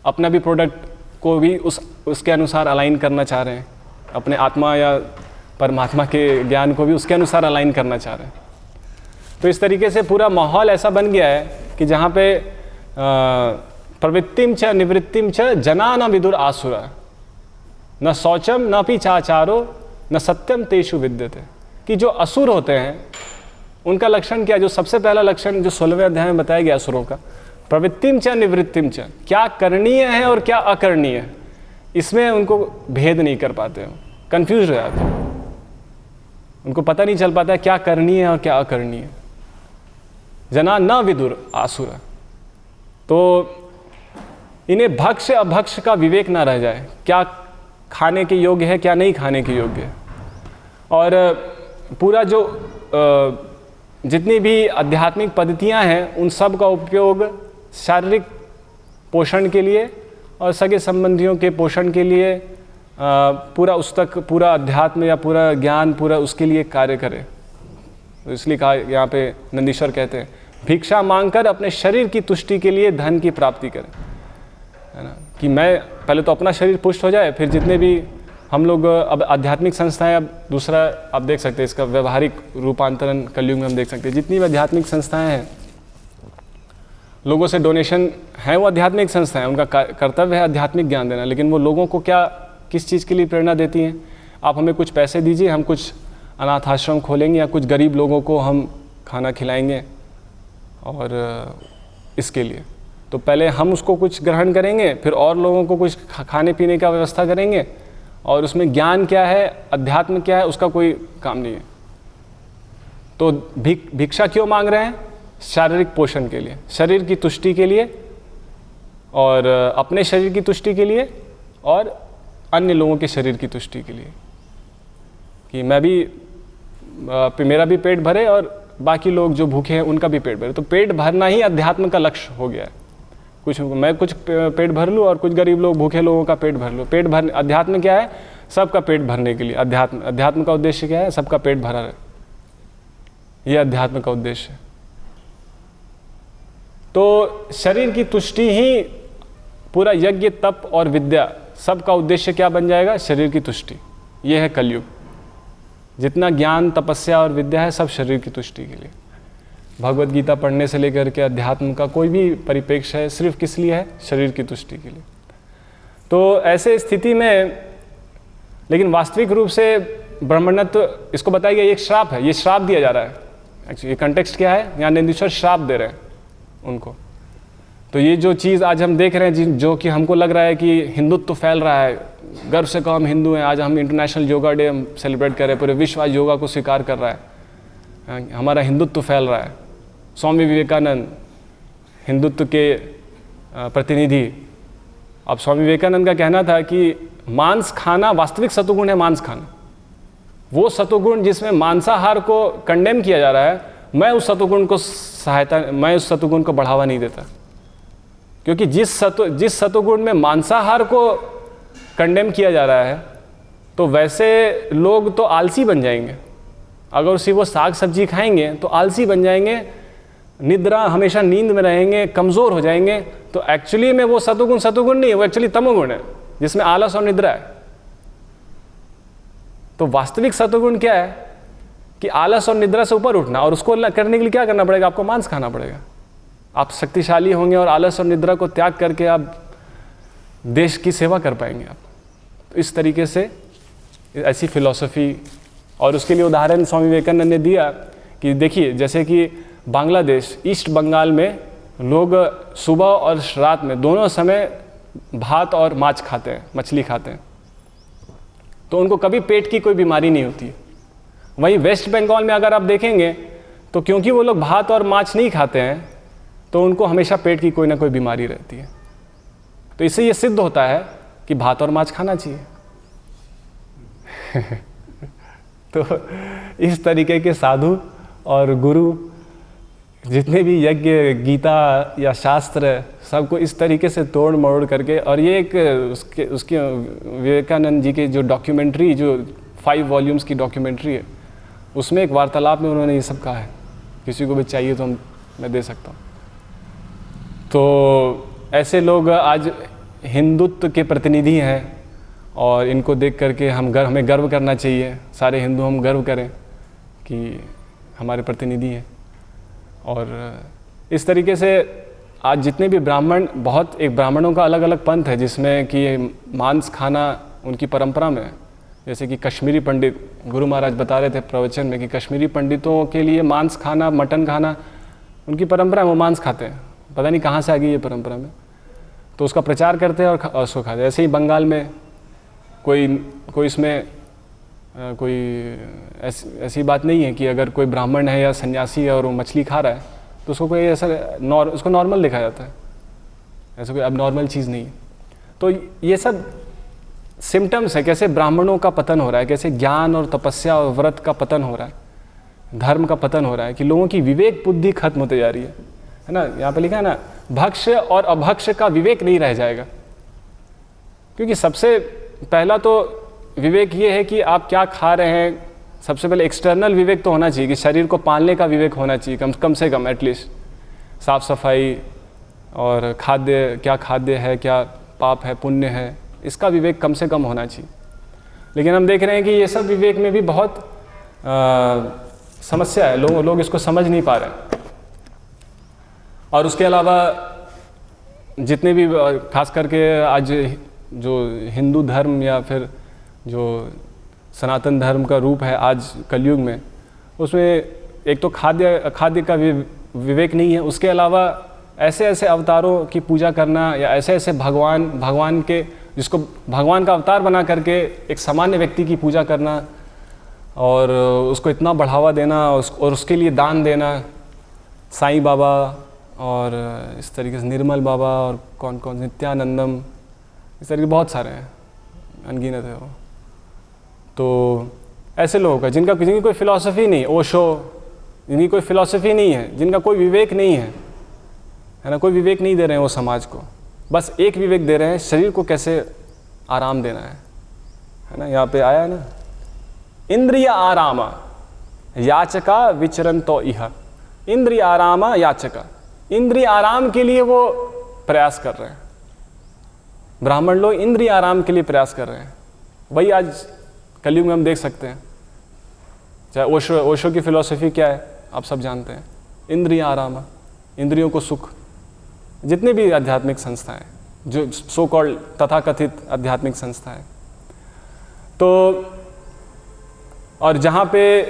अपना भी प्रोडक्ट को भी उसके अनुसार अलाइन करना चाह रहे हैं, अपने आत्मा या परमात्मा के ज्ञान को भी उसके अनुसार अलाइन करना चाह रहे हैं। तो इस तरीके से पूरा माहौल ऐसा बन गया है कि जहाँ पे प्रवृत्तिम च निवृत्तिम च जना न विदुर आसुरा, न शौचम न पि चाचारो न सत्यम तेषु विद्यते। कि जो असुर होते हैं उनका लक्षण क्या है? जो सबसे पहला लक्षण जो 16वें अध्याय में बताया गया असुरों का, प्रवृत्तिम च निवृत्तिम च, क्या करणीय है और क्या अकरणीय है, इसमें उनको भेद नहीं कर पाते हो, कंफ्यूज हो जाते हैं, उनको पता नहीं चल पाता है क्या करणीय है और क्या अकरणीय है। जना न विदुर आसुरा, तो इन्हें भक्ष्य अभक्ष का विवेक ना रह जाए, क्या खाने के योग्य है क्या नहीं खाने के योग्य है। और पूरा जो जितनी भी आध्यात्मिक पद्धतियां हैं उन सब का उपयोग शारीरिक पोषण के लिए और सगे संबंधियों के पोषण के लिए पूरा उस तक पूरा अध्यात्म या पूरा ज्ञान पूरा उसके लिए कार्य करे। तो इसलिए कहा यहाँ पे नंदीश्वर कहते हैं भिक्षा मांगकर अपने शरीर की तुष्टि के लिए धन की प्राप्ति करें, है ना। कि मैं पहले तो अपना शरीर पुष्ट हो जाए, फिर जितने भी हम लोग अब आध्यात्मिक संस्थाएं, अब दूसरा आप देख सकते हैं इसका व्यवहारिक रूपांतरण कलयुग में हम देख सकते हैं। जितनी भी आध्यात्मिक संस्थाएं हैं, लोगों से डोनेशन है, वो आध्यात्मिक संस्थाएं, उनका कर्तव्य है आध्यात्मिक ज्ञान देना, लेकिन वो लोगों को क्या किस चीज़ के लिए प्रेरणा देती हैं? आप हमें कुछ पैसे दीजिए, हम कुछ अनाथ आश्रम खोलेंगे या कुछ गरीब लोगों को हम खाना खिलाएंगे, और इसके लिए तो पहले हम उसको कुछ ग्रहण करेंगे, फिर और लोगों को कुछ खाने पीने का व्यवस्था करेंगे, और उसमें ज्ञान क्या है, अध्यात्म क्या है, उसका कोई काम नहीं है। तो भिक्षा क्यों मांग रहे हैं? शारीरिक पोषण के लिए, शरीर की तुष्टि के लिए, और अपने शरीर की तुष्टि के लिए, और अन्य लोगों के शरीर की तुष्टि के लिए, कि मैं भी मेरा भी पेट भरे और बाकी लोग जो भूखे हैं उनका भी पेट भरे। तो पेट भरना ही अध्यात्म का लक्ष्य हो गया है। मैं कुछ पेट भर लूँ और कुछ गरीब लोग भूखे लोगों का पेट भर लूँ। पेट भर अध्यात्म क्या है? सबका पेट भरने के लिए। अध्यात्म का उद्देश्य क्या है? सबका पेट भरा रहे, ये अध्यात्म का उद्देश्य है। तो शरीर की तुष्टि ही पूरा यज्ञ तप और विद्या सबका उद्देश्य क्या बन जाएगा? शरीर की तुष्टि। ये है कलयुग। जितना ज्ञान तपस्या और विद्या है सब शरीर की तुष्टि के लिए। भगवत गीता पढ़ने से लेकर के अध्यात्म का कोई भी परिप्रेक्ष्य है, सिर्फ किस लिए है? शरीर की तुष्टि के लिए। तो ऐसे स्थिति में, लेकिन वास्तविक रूप से ब्राह्मणत्व इसको बताया गया एक श्राप है, ये श्राप दिया जा रहा है। एक्चुअली ये कंटेक्स्ट क्या है? यहाँ नंदीश्वर श्राप दे रहे हैं उनको। तो ये जो चीज़ आज हम देख रहे हैं, जो कि हमको लग रहा है कि हिंदुत्व फैल रहा है, गर्व से कहो हम हिंदू हैं, आज हम इंटरनेशनल योगा डे हम सेलिब्रेट कर रहे हैं, पूरे विश्व आज योगा को स्वीकार कर रहा है, हमारा हिंदुत्व फैल रहा है। स्वामी विवेकानंद हिंदुत्व के प्रतिनिधि। अब स्वामी विवेकानंद का कहना था कि मांस खाना वास्तविक सतुगुण है। मांस खाना वो सतुगुण जिसमें मांसाहार को कंडेम किया जा रहा है, मैं उस सतुगुण को बढ़ावा नहीं देता। क्योंकि जिस सतुगुण में मांसाहार को कंडेम किया जा रहा है, तो वैसे लोग तो आलसी बन जाएंगे। अगर उसी वो साग सब्जी खाएंगे तो आलसी बन जाएंगे, निद्रा हमेशा नींद में रहेंगे, कमज़ोर हो जाएंगे। तो एक्चुअली में वो सतुगुण नहीं है, वो एक्चुअली तमोगुण है, जिसमें आलस और निद्रा है। तो वास्तविक सतुगुण क्या है? कि आलस और निद्रा से ऊपर उठना, और उसको करने के लिए क्या करना पड़ेगा? आपको मांस खाना पड़ेगा। आप शक्तिशाली होंगे और आलस और निद्रा को त्याग करके आप देश की सेवा कर पाएंगे आप। तो इस तरीके से ऐसी फिलॉसफी, और उसके लिए उदाहरण स्वामी विवेकानंद ने दिया कि देखिए, जैसे कि बांग्लादेश, ईस्ट बंगाल में लोग सुबह और रात में दोनों समय भात और माछ खाते हैं, मछली खाते हैं, तो उनको कभी पेट की कोई बीमारी नहीं होती है। वहीं वेस्ट बंगाल में अगर आप देखेंगे तो क्योंकि वो लोग भात और माछ नहीं खाते हैं, तो उनको हमेशा पेट की कोई ना कोई बीमारी रहती है। तो इससे ये सिद्ध होता है कि भात और माछ खाना चाहिए। तो इस तरीके के साधु और गुरु जितने भी यज्ञ, गीता या शास्त्र, सबको इस तरीके से तोड़ मरोड़ करके, और ये एक उसकी विवेकानंद जी के जो डॉक्यूमेंट्री जो 5 वॉल्यूम्स की डॉक्यूमेंट्री है, उसमें एक वार्तालाप में उन्होंने ये सब कहा है। किसी को भी चाहिए तो मैं दे सकता हूँ। तो ऐसे लोग आज हिंदुत्व के प्रतिनिधि हैं और इनको देख करके हमें गर्व करना चाहिए। सारे हिंदू हम गर्व करें कि हमारे प्रतिनिधि हैं। और इस तरीके से आज जितने भी ब्राह्मण, एक ब्राह्मणों का अलग अलग पंथ है जिसमें कि मांस खाना उनकी परंपरा में है। जैसे कि कश्मीरी पंडित, गुरु महाराज बता रहे थे प्रवचन में कि कश्मीरी पंडितों के लिए मांस खाना, मटन खाना उनकी परंपरा है, वो मांस खाते हैं। पता नहीं कहाँ से आ गई ये परंपरा में, तो उसका प्रचार करते हैं और उसको खाते हैं। ऐसे ही बंगाल में कोई इसमें कोई ऐसी बात नहीं है कि अगर कोई ब्राह्मण है या सन्यासी है और वो मछली खा रहा है तो उसको कोई ऐसा उसको नॉर्मल देखा जाता है, ऐसा कोई अब नॉर्मल चीज़ नहीं है। तो ये सब सिम्टम्स है कैसे ब्राह्मणों का पतन हो रहा है, कैसे ज्ञान और तपस्या और व्रत का पतन हो रहा है, धर्म का पतन हो रहा है, कि लोगों की विवेक बुद्धि खत्म होते जा रही है ना। यहाँ पे लिखा है ना, भक्ष और अभक्ष का विवेक नहीं रह जाएगा। क्योंकि सबसे पहला तो विवेक ये है कि आप क्या खा रहे हैं। सबसे पहले एक्सटर्नल विवेक तो होना चाहिए कि शरीर को पालने का विवेक होना चाहिए, कम से कम एटलीस्ट साफ सफाई और क्या खाद्य है, क्या पाप है, पुण्य है, इसका विवेक कम से कम होना चाहिए। लेकिन हम देख रहे हैं कि ये सब विवेक में भी बहुत समस्या है, लोग इसको समझ नहीं पा रहे। और उसके अलावा जितने भी खास करके आज जो हिंदू धर्म या फिर जो सनातन धर्म का रूप है आज कलयुग में, उसमें एक तो खाद्य का विवेक नहीं है। उसके अलावा ऐसे ऐसे अवतारों की पूजा करना या ऐसे ऐसे भगवान के, जिसको भगवान का अवतार बना करके एक सामान्य व्यक्ति की पूजा करना और उसको इतना बढ़ावा देना और उसके लिए दान देना, साईं बाबा और इस तरीके से निर्मल बाबा और कौन नित्यानंदम, इस तरीके बहुत सारे हैं, अनगिनत है वो। तो ऐसे लोगों का जिनकी कोई फिलॉसफी नहीं, ओशो, जिनकी कोई फिलॉसफी नहीं है, जिनका कोई विवेक नहीं है ना, कोई विवेक नहीं दे रहे हैं वो समाज को। बस एक विवेक दे रहे हैं, शरीर को कैसे आराम देना है ना। यहाँ पे आया है ना, इंद्रिय आरामा याचका विचरन तो इह। इंद्रिय आरामा याचका, इंद्रिय आराम के लिए वो प्रयास कर रहे हैं। ब्राह्मण लोग इंद्रिय आराम के लिए प्रयास कर रहे हैं। वही आज कलयुग में हम देख सकते हैं। चाहे ओशो की फिलॉसफी क्या है आप सब जानते हैं, इंद्रिय आराम, इंद्रियों को सुख। जितने भी आध्यात्मिक संस्थाएं, जो सो कॉल्ड तथाकथित आध्यात्मिक संस्थाएं, तो और जहाँ पे,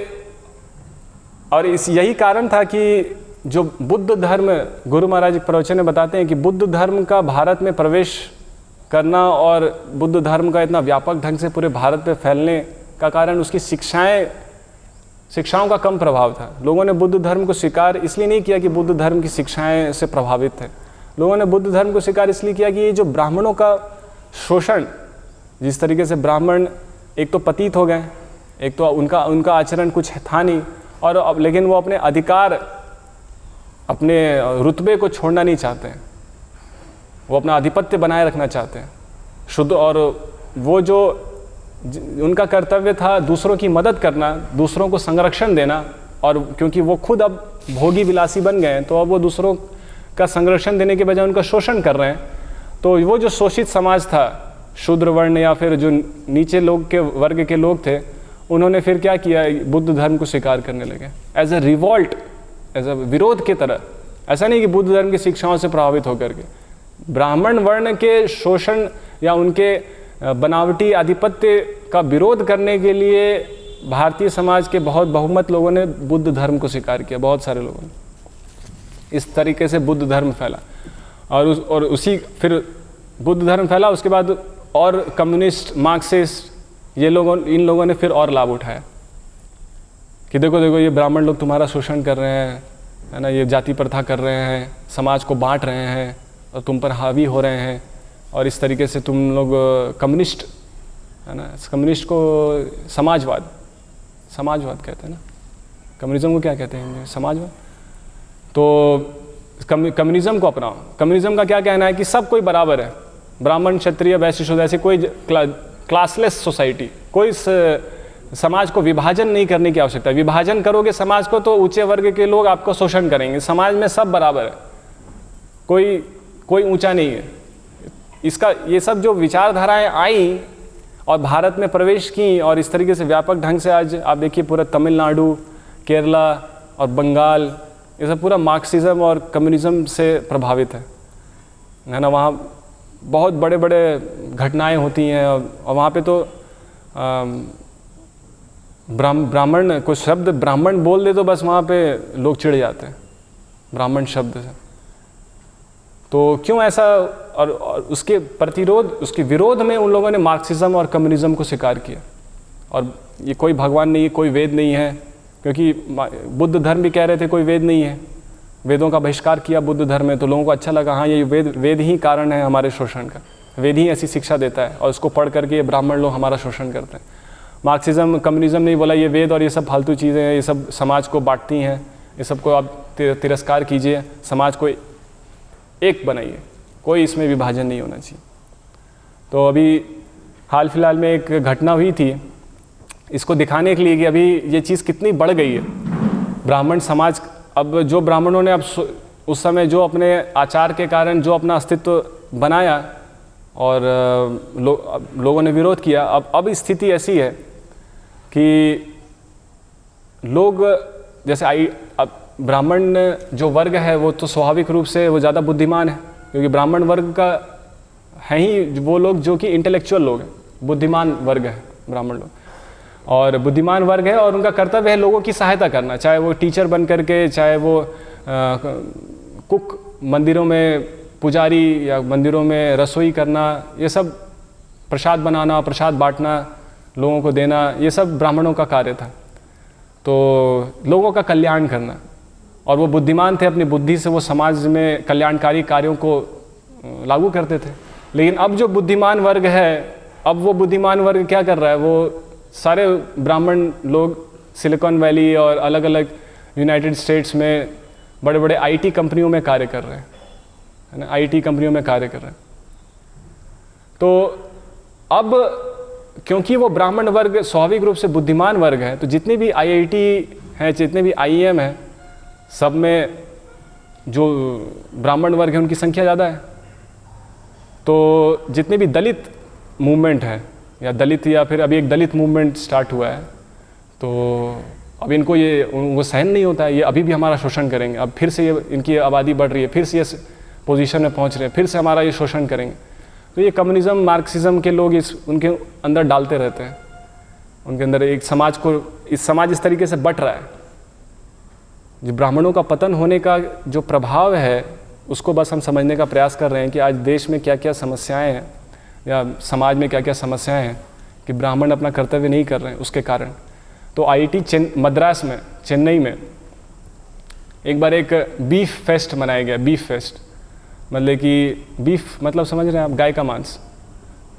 और यही कारण था कि जो बुद्ध धर्म, गुरु महाराज प्रवचन में बताते हैं कि बुद्ध धर्म का भारत में प्रवेश करना और बुद्ध धर्म का इतना व्यापक ढंग से पूरे भारत पे फैलने का कारण उसकी शिक्षाओं का कम प्रभाव था। लोगों ने बुद्ध धर्म को स्वीकार इसलिए नहीं किया कि बुद्ध धर्म की शिक्षाएं से प्रभावित थे। लोगों ने बुद्ध धर्म को स्वीकार इसलिए किया कि ये जो ब्राह्मणों का शोषण, जिस तरीके से ब्राह्मण एक तो पतित हो गए, एक तो उनका आचरण कुछ था नहीं, और अब लेकिन वो अपने अधिकार, अपने रुतबे को छोड़ना नहीं चाहते हैं, वो अपना आधिपत्य बनाए रखना चाहते हैं शुद्ध। और वो जो उनका कर्तव्य था दूसरों की मदद करना, दूसरों को संरक्षण देना, और क्योंकि वो खुद अब भोगी विलासी बन गए हैं तो अब वो दूसरों का संरक्षण देने के बजाय उनका शोषण कर रहे हैं। तो वो जो शोषित समाज था, शूद्र वर्ण या फिर जो नीचे वर्ग के लोग थे, उन्होंने फिर क्या किया, बुद्ध धर्म को स्वीकार करने लगे as a revolt, as a विरोध की तरह। ऐसा नहीं कि बुद्ध धर्म की शिक्षाओं से प्रभावित होकर के, ब्राह्मण वर्ण के शोषण या उनके बनावटी आधिपत्य का विरोध करने के लिए भारतीय समाज के बहुत बहुमत लोगों ने बुद्ध धर्म को स्वीकार किया, बहुत सारे लोगों ने। इस तरीके से बुद्ध धर्म फैला और उसी फिर बुद्ध धर्म फैला, उसके बाद और कम्युनिस्ट, मार्क्सिस्ट, इन लोगों ने फिर और लाभ उठाया कि देखो ये ब्राह्मण लोग तुम्हारा शोषण कर रहे हैं, है ना, ये जाति प्रथा कर रहे हैं, समाज को बांट रहे हैं और तुम पर हावी हो रहे हैं, और इस तरीके से तुम लोग कम्युनिस्ट, है ना, कम्युनिस्ट को समाजवाद कहते हैं ना, कम्युनिज्म को क्या कहते हैं, समाजवाद। तो कम्युनिज्म को अपनाओ। कम्युनिज्म का क्या कहना है कि सब कोई बराबर है, ब्राह्मण, क्षत्रिय, वैश्य, शूद्र, ऐसी कोई क्लासलेस सोसाइटी, कोई समाज को विभाजन नहीं करने की आवश्यकता है। विभाजन करोगे समाज को तो ऊंचे वर्ग के लोग आपको शोषण करेंगे। समाज में सब बराबर है, कोई ऊंचा नहीं है। इसका ये सब जो विचारधाराएं आई और भारत में प्रवेश की और इस तरीके से व्यापक ढंग से आज आप देखिए पूरा तमिलनाडु, केरला और बंगाल, ये सब पूरा मार्क्सिज्म और कम्युनिज्म से प्रभावित है ना। वहाँ बहुत बड़े बड़े घटनाएं होती हैं और वहाँ पे तो ब्राह्मण, कोई शब्द ब्राह्मण बोल दे तो बस वहाँ पे लोग चिढ़ जाते हैं ब्राह्मण शब्द से। तो क्यों ऐसा? और उसके प्रतिरोध, उसके विरोध में उन लोगों ने मार्क्सिज्म और कम्युनिज्म को स्वीकार किया। और ये कोई भगवान नहीं है, कोई वेद नहीं है, क्योंकि बुद्ध धर्म भी कह रहे थे कोई वेद नहीं है, वेदों का बहिष्कार किया बुद्ध धर्म में। तो लोगों को अच्छा लगा, हाँ ये वेद ही कारण है हमारे शोषण का, वेद ही ऐसी शिक्षा देता है और उसको पढ़ करके ये ब्राह्मण लोग हमारा शोषण करते हैं। मार्क्सिज्म कम्युनिज्म ने बोला ये वेद और ये सब फालतू चीज़ें हैं, ये सब समाज को बांटती हैं, ये सबको आप तिरस्कार कीजिए, समाज को एक बनाइए, कोई इसमें विभाजन नहीं होना चाहिए। तो अभी हाल फिलहाल में एक घटना हुई थी, इसको दिखाने के लिए कि अभी ये चीज़ कितनी बढ़ गई है। ब्राह्मण समाज, अब जो ब्राह्मणों ने अब उस समय जो अपने आचार के कारण जो अपना अस्तित्व बनाया और लोगों ने विरोध किया, अब स्थिति ऐसी है कि लोग जैसे अब ब्राह्मण जो वर्ग है वो तो स्वाभाविक रूप से वो ज़्यादा बुद्धिमान है, क्योंकि ब्राह्मण वर्ग का है ही वो लोग जो कि इंटेलेक्चुअल लोग हैं, बुद्धिमान वर्ग है ब्राह्मण लोग, और बुद्धिमान वर्ग है और उनका कर्तव्य है लोगों की सहायता करना, चाहे वो टीचर बन करके, चाहे वो कुक, मंदिरों में पुजारी या मंदिरों में रसोई करना, ये सब प्रसाद बनाना, प्रसाद बांटना, लोगों को देना, ये सब ब्राह्मणों का कार्य था। तो लोगों का कल्याण करना, और वो बुद्धिमान थे, अपनी बुद्धि से वो समाज में कल्याणकारी कार्यों को लागू करते थे। लेकिन अब जो बुद्धिमान वर्ग है, अब वो बुद्धिमान वर्ग क्या कर रहा है, वो सारे ब्राह्मण लोग सिलिकॉन वैली और अलग अलग यूनाइटेड स्टेट्स में बड़े बड़े आईटी कंपनियों में कार्य कर रहे हैं, है ना, आईटी कंपनियों में कार्य कर रहे हैं। तो अब क्योंकि वो ब्राह्मण वर्ग स्वाभाविक रूप से बुद्धिमान वर्ग है, तो जितने भी आईआईटी हैं, जितने भी आईएम हैं, सब में जो ब्राह्मण वर्ग है उनकी संख्या ज़्यादा है। तो जितने भी दलित मूवमेंट है या दलित, या फिर अभी एक दलित मूवमेंट स्टार्ट हुआ है, तो अब इनको ये वो सहन नहीं होता है, ये अभी भी हमारा शोषण करेंगे, अब फिर से ये इनकी आबादी बढ़ रही है, फिर से ये पोजीशन में पहुंच रहे हैं, फिर से हमारा ये शोषण करेंगे। तो ये कम्युनिज्म, मार्क्सिज्म के लोग उनके अंदर डालते रहते हैं, उनके अंदर एक समाज को, समाज इस तरीके से बट रहा है। जो ब्राह्मणों का पतन होने का जो प्रभाव है उसको बस हम समझने का प्रयास कर रहे हैं कि आज देश में क्या क्या समस्याएं हैं या समाज में क्या क्या समस्याएं हैं कि ब्राह्मण अपना कर्तव्य नहीं कर रहे हैं उसके कारण। तो आईआईटी मद्रास में, चेन्नई में एक बार एक बीफ फेस्ट मनाया गया। बीफ फेस्ट मतलब कि बीफ मतलब समझ रहे हैं आप, गाय का मांस,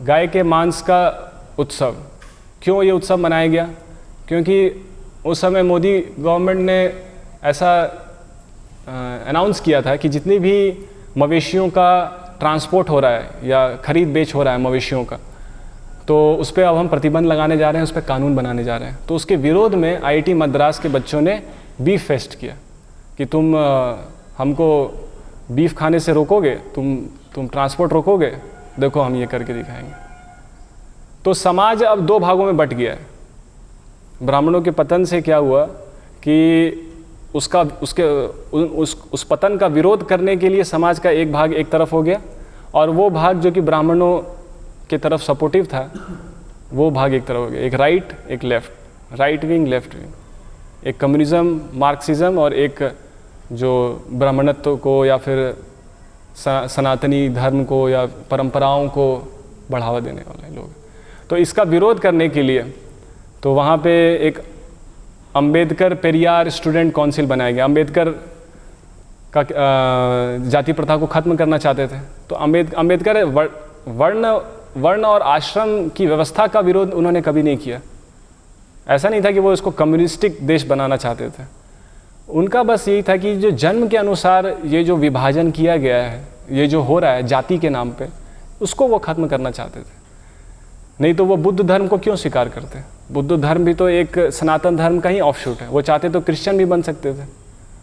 गाय के मांस का उत्सव। क्यों ये उत्सव मनाया गया? क्योंकि उस समय मोदी गवर्नमेंट ने ऐसा अनाउंस किया था कि जितनी भी मवेशियों का ट्रांसपोर्ट हो रहा है या खरीद बेच हो रहा है मवेशियों का, तो उस पर अब हम प्रतिबंध लगाने जा रहे हैं, उस पर कानून बनाने जा रहे हैं। तो उसके विरोध में आईआईटी मद्रास के बच्चों ने बीफ फेस्ट किया कि तुम हमको बीफ खाने से रोकोगे, तुम ट्रांसपोर्ट रोकोगे, देखो हम ये करके दिखाएंगे। तो समाज अब दो भागों में बट गया है। ब्राह्मणों के पतन से क्या हुआ कि उस पतन का विरोध करने के लिए समाज का एक भाग एक तरफ हो गया, और वो भाग जो कि ब्राह्मणों के तरफ सपोर्टिव था वो भाग एक तरफ हो गया। एक राइट, एक left, right wing, left wing, एक कम्युनिज्म, मार्क्सिज्म, और एक जो ब्राह्मणत्व को या फिर सनातनी धर्म को या परंपराओं को बढ़ावा देने वाले लोग। तो इसका विरोध करने के लिए तो वहाँ पे एक अंबेडकर पेरियार स्टूडेंट काउंसिल बनाया गया। अंबेडकर का जाति प्रथा को ख़त्म करना चाहते थे, तो अंबेडकर वर्ण और आश्रम की व्यवस्था का विरोध उन्होंने कभी नहीं किया। ऐसा नहीं था कि वो इसको कम्युनिस्टिक देश बनाना चाहते थे, उनका बस यही था कि जो जन्म के अनुसार ये जो विभाजन किया गया है, ये जो हो रहा है जाति के नाम पे, उसको वो ख़त्म करना चाहते थे। नहीं तो वो बुद्ध धर्म को क्यों स्वीकार करते? बुद्ध धर्म भी तो एक सनातन धर्म का ही ऑफशूट है। वो चाहते तो क्रिश्चियन भी बन सकते थे,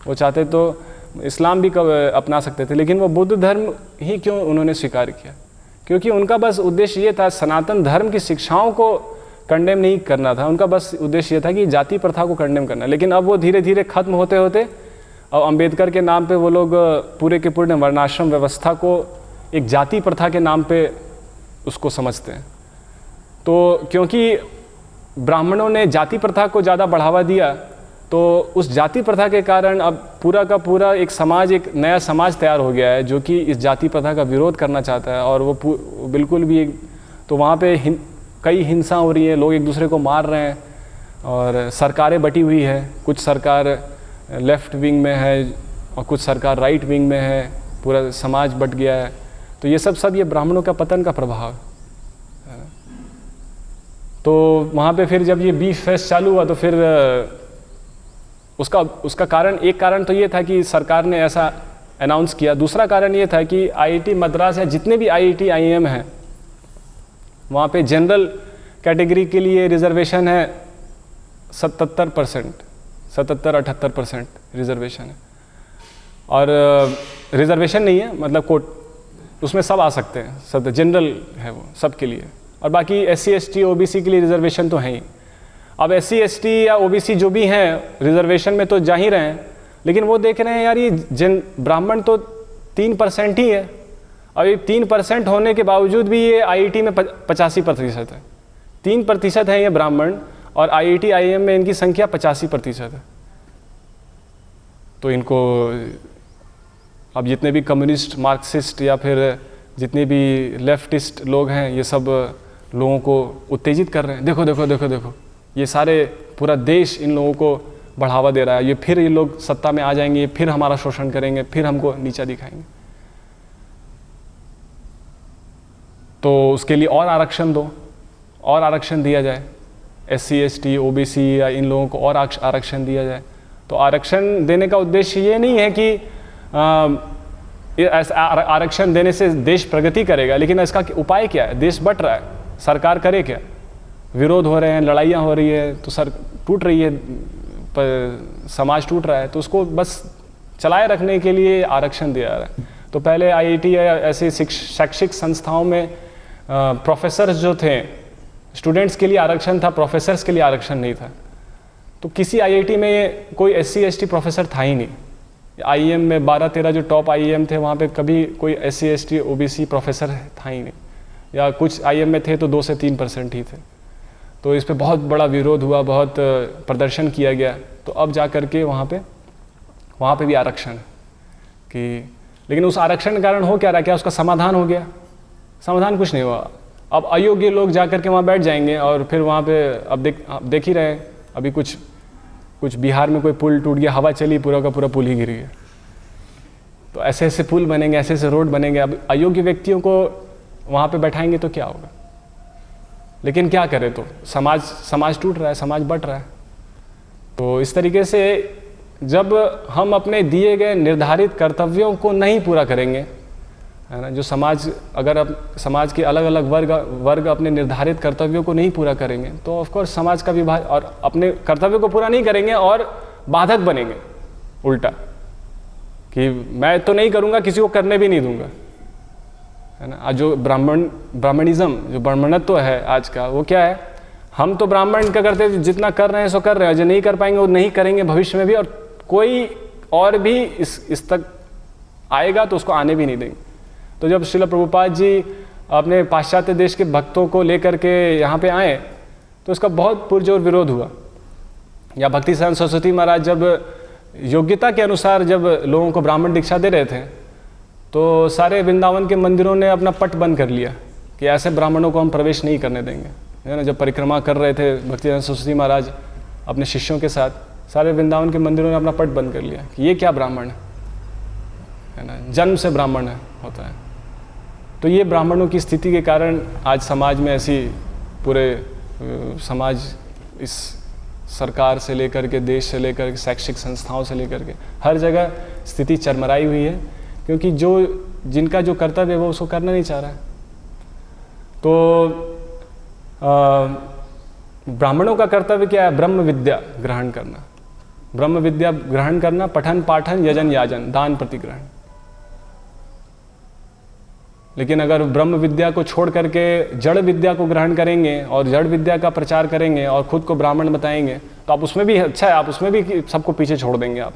वो चाहते तो इस्लाम भी अपना सकते थे, लेकिन वो बुद्ध धर्म ही क्यों उन्होंने स्वीकार किया? क्योंकि उनका बस उद्देश्य ये था, सनातन धर्म की शिक्षाओं को कंडेम नहीं करना था, उनका बस उद्देश्य ये था कि जाति प्रथा को कंडेम करना। लेकिन अब वो धीरे धीरे खत्म होते होते और अम्बेडकर के नाम पे वो लोग पूरे के पूरे वर्णाश्रम व्यवस्था को एक जाति प्रथा के नाम पे उसको समझते हैं। तो क्योंकि ब्राह्मणों ने जाति प्रथा को ज़्यादा बढ़ावा दिया, तो उस जाति प्रथा के कारण अब पूरा का पूरा एक समाज, एक नया समाज तैयार हो गया है जो कि इस जाति प्रथा का विरोध करना चाहता है। और वो बिल्कुल भी तो वहाँ पे कई हिंसा हो रही है, लोग एक दूसरे को मार रहे हैं और सरकारें बटी हुई है। कुछ सरकार लेफ़्ट विंग में है और कुछ सरकार राइट विंग में है, पूरा समाज बट गया है। तो ये सब ये ब्राह्मणों का पतन का प्रभाव है। तो वहाँ पे फिर जब ये बीफ फेस्ट चालू हुआ तो फिर उसका कारण, एक कारण तो ये था कि सरकार ने ऐसा अनाउंस किया। दूसरा कारण ये था कि आईआईटी मद्रास या जितने भी आईआईटी आईएम हैं वहाँ पे जनरल कैटेगरी के लिए रिजर्वेशन है 77%, 77-78% रिजर्वेशन है। और रिजर्वेशन नहीं है, मतलब कोट, उसमें सब आ सकते हैं, सब जनरल है वो सबके लिए। और बाकी SC ST OBC के लिए रिजर्वेशन तो है ही। अब SC ST या OBC जो भी हैं रिजर्वेशन में तो जा ही रहे हैं, लेकिन वो देख रहे हैं यार ये ब्राह्मण तो 3% ही है। अब ये 3% होने के बावजूद भी ये IIT में 85% है। 3% है ये ब्राह्मण और IIT IIM में इनकी संख्या 85% है। तो इनको अब जितने भी कम्युनिस्ट, मार्क्सिस्ट या फिर जितने भी लेफ्टिस्ट लोग हैं, ये सब लोगों को उत्तेजित कर रहे हैं। देखो देखो देखो देखो, ये सारे पूरा देश इन लोगों को बढ़ावा दे रहा है, ये लोग सत्ता में आ जाएंगे, फिर हमारा शोषण करेंगे, फिर हमको नीचा दिखाएंगे। तो उसके लिए और आरक्षण दो, और आरक्षण दिया जाए, SC ST OBC या इन लोगों को और आरक्षण दिया जाए। तो आरक्षण देने का उद्देश्य ये नहीं है कि आरक्षण देने से देश प्रगति करेगा, लेकिन इसका उपाय क्या है? देश बट रहा है, सरकार करे क्या? विरोध हो रहे हैं, लड़ाइयाँ हो रही है, तो सर टूट रही है, समाज टूट रहा है, तो उसको बस चलाए रखने के लिए आरक्षण दिया जा रहा है। तो पहले IIT या ऐसे शैक्षिक संस्थाओं में प्रोफेसर्स जो थे, स्टूडेंट्स के लिए आरक्षण था, प्रोफेसर्स के लिए आरक्षण नहीं था। तो किसी IIT में कोई SC ST प्रोफेसर था ही नहीं। IIM में 12-13 जो टॉप IIM थे, वहाँ पे कभी कोई SC ST OBC प्रोफेसर था ही नहीं, या कुछ IIM में थे तो 2 से 3% ही थे। तो इस पे बहुत बड़ा विरोध हुआ, बहुत प्रदर्शन किया गया। तो अब जा कर के वहाँ पे भी आरक्षण है कि, लेकिन उस आरक्षण के कारण हो क्या रहा, क्या उसका समाधान हो गया? समाधान कुछ नहीं हुआ। अब अयोग्य लोग जा कर के वहाँ बैठ जाएंगे और फिर वहाँ पे अब देख ही रहे हैं, अभी कुछ बिहार में कोई पुल टूट गया, हवा चली, पूरा का पूरा पुल ही गिर गया। तो ऐसे ऐसे पुल बनेंगे, ऐसे ऐसे रोड बनेंगे। अब अयोग्य व्यक्तियों को वहाँ पे बैठाएंगे तो क्या होगा? लेकिन क्या करें, तो समाज टूट रहा है, समाज बट रहा है। तो इस तरीके से जब हम अपने दिए गए निर्धारित कर्तव्यों को नहीं पूरा करेंगे, है ना, जो समाज के अलग अलग वर्ग अपने निर्धारित कर्तव्यों को नहीं पूरा करेंगे, तो ऑफ कोर्स समाज का विभाजन, और अपने कर्तव्य को पूरा नहीं करेंगे और बाधक बनेंगे उल्टा, कि मैं तो नहीं करूँगा, किसी को करने भी नहीं दूंगा, है ना। जो ब्राह्मणिज्म, जो ब्राह्मणत्व है आज का, वो क्या है? हम तो ब्राह्मण क्या करते हैं, जितना कर रहे हैं सो कर रहे हैं, जो नहीं कर पाएंगे वो नहीं करेंगे भविष्य में भी, और कोई और भी इस तक आएगा तो उसको आने भी नहीं देंगे। तो जब श्रील प्रभुपाद जी अपने पाश्चात्य देश के भक्तों को लेकर के यहाँ पे आए, तो उसका बहुत पुरजोर विरोध हुआ। या भक्ति सिद्धांत सरस्वती महाराज जब योग्यता के अनुसार जब लोगों को ब्राह्मण दीक्षा दे रहे थे, तो सारे वृंदावन के मंदिरों ने अपना पट बंद कर लिया कि ऐसे ब्राह्मणों को हम प्रवेश नहीं करने देंगे, है ना। जब परिक्रमा कर रहे थे भक्ति सिद्धांत सरस्वती महाराज अपने शिष्यों के साथ, सारे वृंदावन के मंदिरों ने अपना पट बंद कर लिया कि ये क्या ब्राह्मण है ना, जन्म से ब्राह्मण होता है। तो ये ब्राह्मणों की स्थिति के कारण आज समाज में ऐसी, पूरे समाज, इस सरकार से लेकर के, देश से लेकर के, शैक्षिक संस्थाओं से लेकर के हर जगह स्थिति चरमराई हुई है, क्योंकि जिनका जो कर्तव्य है वो उसको करना नहीं चाह रहा है। तो ब्राह्मणों का कर्तव्य क्या है? ब्रह्म विद्या ग्रहण करना, ब्रह्म विद्या ग्रहण करना, पठन पाठन यजन याजन, दान प्रतिग्रहण। लेकिन अगर ब्रह्म विद्या को छोड़ करके जड़ विद्या को ग्रहण करेंगे और जड़ विद्या का प्रचार करेंगे और खुद को ब्राह्मण बताएंगे, तो आप उसमें भी अच्छा है, आप उसमें भी सबको पीछे छोड़ देंगे आप,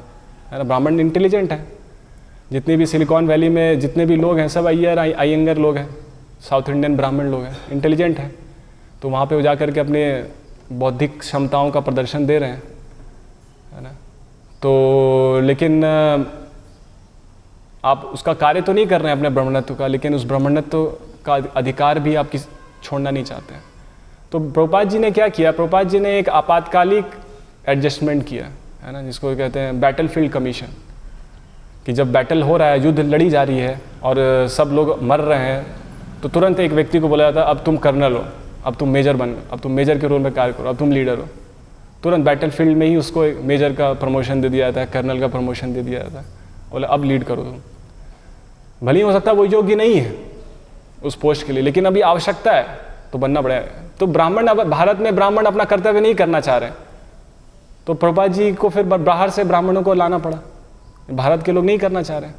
है ना। ब्राह्मण इंटेलिजेंट है, जितने भी सिलिकॉन वैली में जितने भी लोग हैं सब अयंगर लोग हैं, साउथ इंडियन ब्राह्मण लोग हैं, इंटेलिजेंट हैं। तो वहाँ पे वो जा करके अपने बौद्धिक क्षमताओं का प्रदर्शन दे रहे हैं, है ना। तो लेकिन आप उसका कार्य तो नहीं कर रहे हैं अपने ब्राह्मणत्व का, लेकिन उस ब्राह्मणत्व का अधिकार भी आप छोड़ना नहीं चाहते हैं। तो प्रभुपाद जी ने क्या किया? प्रभुपाद जी ने एक आपातकालिक एडजस्टमेंट किया, है ना, जिसको कहते हैं बैटल फील्ड कमीशन, कि जब बैटल हो रहा है, युद्ध लड़ी जा रही है और सब लोग मर रहे हैं, तो तुरंत एक व्यक्ति को बोला जाता है अब तुम कर्नल हो, अब तुम मेजर बन गए, अब तुम मेजर के रोल में कार्य करो, अब तुम लीडर हो। तुरंत बैटल फील्ड में ही उसको एक मेजर का प्रमोशन दे दिया जाता है, कर्नल का प्रमोशन दे दिया जाता है, बोले अब लीड करो तुम। भले ही हो सकता है वो योग्य नहीं है उस पोस्ट के लिए, लेकिन अभी आवश्यकता है तो बनना पड़ेगा। तो ब्राह्मण, अब भारत में ब्राह्मण अपना कर्तव्य नहीं करना चाह रहे, तो प्रभुपाद जी को फिर बाहर से ब्राह्मणों को लाना पड़ा। भारत के लोग नहीं करना चाह रहे,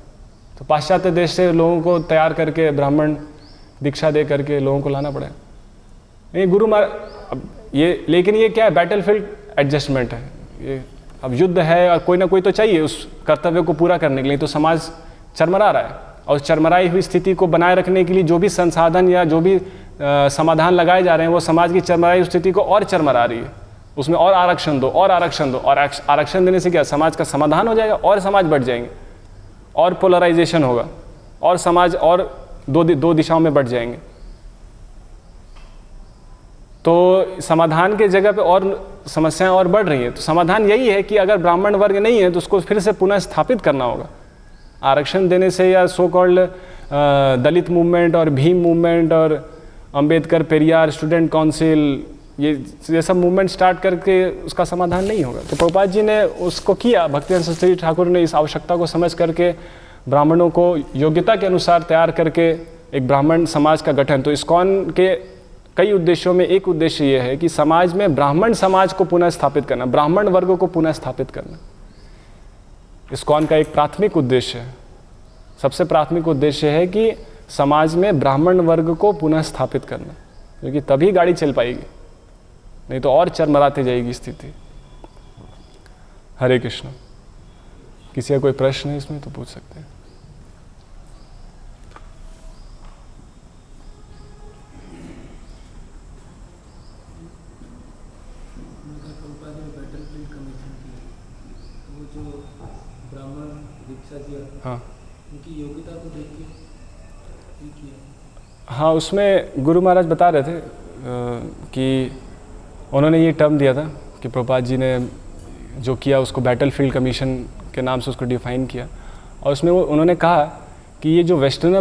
तो पाश्चात्य देश से लोगों को तैयार करके ब्राह्मण दीक्षा दे करके लोगों को लाना पड़ा। नहीं गुरु महाराज ये, लेकिन ये क्या है? बैटल फील्ड एडजस्टमेंट है ये। अब युद्ध है और कोई ना कोई तो चाहिए उस कर्तव्य को पूरा करने के लिए, तो समाज चरमरा रहा है और चरमराई हुई स्थिति को बनाए रखने के लिए जो भी संसाधन या जो भी समाधान लगाए जा रहे हैं, वो समाज की चरमराई हुई स्थिति को और चरमरा रही है। उसमें और आरक्षण दो, और आरक्षण दो, और आरक्षण देने से क्या समाज का समाधान हो जाएगा और समाज बढ़ जाएंगे और पोलराइजेशन होगा और समाज और दो दिशाओं में बढ़ जाएंगे। तो समाधान के जगह पे और समस्याएं और बढ़ रही हैं। तो समाधान यही है कि अगर ब्राह्मण वर्ग नहीं है तो उसको फिर से पुनः स्थापित करना होगा। आरक्षण देने से या सो कॉल्ड दलित मूवमेंट और भीम मूवमेंट और अंबेडकर पेरियार स्टूडेंट काउंसिल, ये सब मूवमेंट स्टार्ट करके उसका समाधान नहीं होगा। तो प्रभुपाद जी ने उसको किया। भक्तिवेदांत सरस्वती ठाकुर ने इस आवश्यकता को समझ करके ब्राह्मणों को योग्यता के अनुसार तैयार करके एक ब्राह्मण समाज का गठन। तो इस्कॉन के कई उद्देश्यों में एक उद्देश्य ये है कि समाज में ब्राह्मण समाज को पुनः स्थापित करना, ब्राह्मण वर्ग को पुनः स्थापित करना इस्कॉन का एक प्राथमिक उद्देश्य है। सबसे प्राथमिक उद्देश्य है कि समाज में ब्राह्मण वर्ग को पुनः स्थापित करना, क्योंकि तभी गाड़ी चल पाएगी, नहीं तो और चरमराते जाएगी स्थिति। हरे कृष्ण। किसी का कोई प्रश्न है इसमें तो पूछ सकते हैं। हाँ, उनकी योग्यता को देख के किया। हाँ, उसमें गुरु महाराज बता रहे थे कि उन्होंने ये टर्म दिया था कि प्रभुपाद जी ने जो किया उसको बैटल फील्ड कमीशन के नाम से उसको डिफाइन किया। और उसमें उन्होंने कहा कि ये जो वेस्टर्नर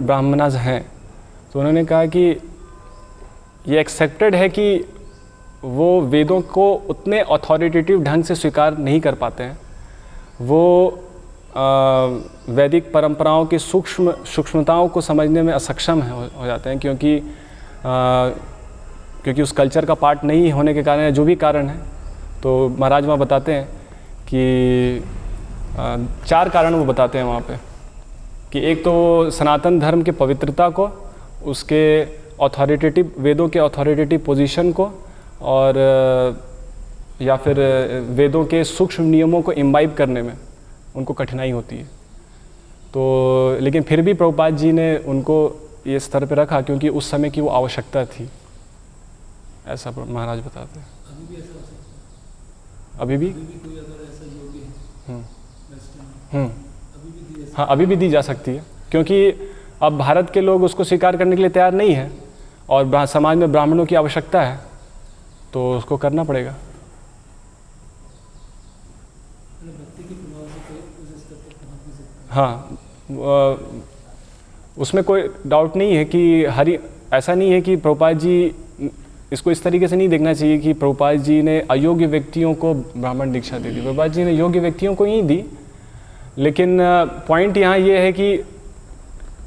ब्राह्मणाज हैं, तो उन्होंने कहा कि ये एक्सेप्टेड है कि वो वेदों को उतने अथॉरिटेटिव ढंग से स्वीकार नहीं कर पाते हैं। वो वैदिक परंपराओं की सूक्ष्मताओं को समझने में असक्षम हो जाते हैं, क्योंकि उस कल्चर का पार्ट नहीं होने के कारण, जो भी कारण है। तो महाराज वहाँ बताते हैं कि 4 कारण वो बताते हैं वहाँ पे, कि एक तो सनातन धर्म के पवित्रता को, उसके अथॉरिटेटिव, वेदों के अथॉरिटेटिव पोजीशन को, और या फिर वेदों के सूक्ष्म नियमों को इम्बाइब करने में उनको कठिनाई होती है। तो लेकिन फिर भी प्रभुपाद जी ने उनको ये स्तर पे रखा क्योंकि उस समय की वो आवश्यकता थी, ऐसा महाराज बताते हैं। अभी भी ऐसा हो सकता है? अभी भी कोई अगर ऐसा योग्य है अभी भी हाँ, अभी भी दी जा सकती है, क्योंकि अब भारत के लोग उसको स्वीकार करने के लिए तैयार नहीं है और समाज में ब्राह्मणों की आवश्यकता है, तो उसको करना पड़ेगा। हाँ, उसमें कोई डाउट नहीं है कि ऐसा नहीं है कि प्रभुपाद जी, इसको इस तरीके से नहीं देखना चाहिए कि प्रभुपाद जी ने अयोग्य व्यक्तियों को ब्राह्मण दीक्षा दे दी। प्रभुपाद जी ने योग्य व्यक्तियों को ही दी, लेकिन पॉइंट यहाँ ये है कि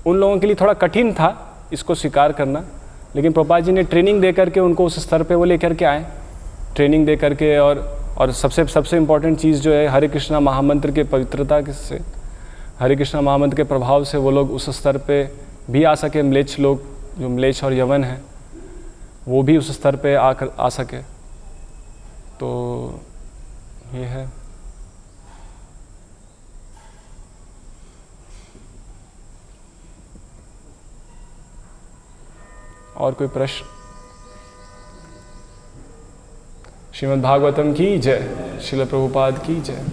उन लोगों के लिए थोड़ा कठिन था इसको स्वीकार करना, लेकिन प्रभुपाद जी ने ट्रेनिंग दे करके उनको उस स्तर पे वो लेकर के आए ट्रेनिंग दे करके, और सबसे इम्पॉर्टेंट चीज़ जो है हरे कृष्णा महामंत्र के पवित्रता से, हरे कृष्णा महामंत्र के प्रभाव से वो लोग उस स्तर पे भी आ सके, म्लेच्छ लोग जो म्लेच्छ और यवन हैं वो भी उस स्तर पे आ सके। तो ये है। और कोई प्रश्न? श्रीमद् भागवतम की जय, श्रील प्रभुपाद की जय।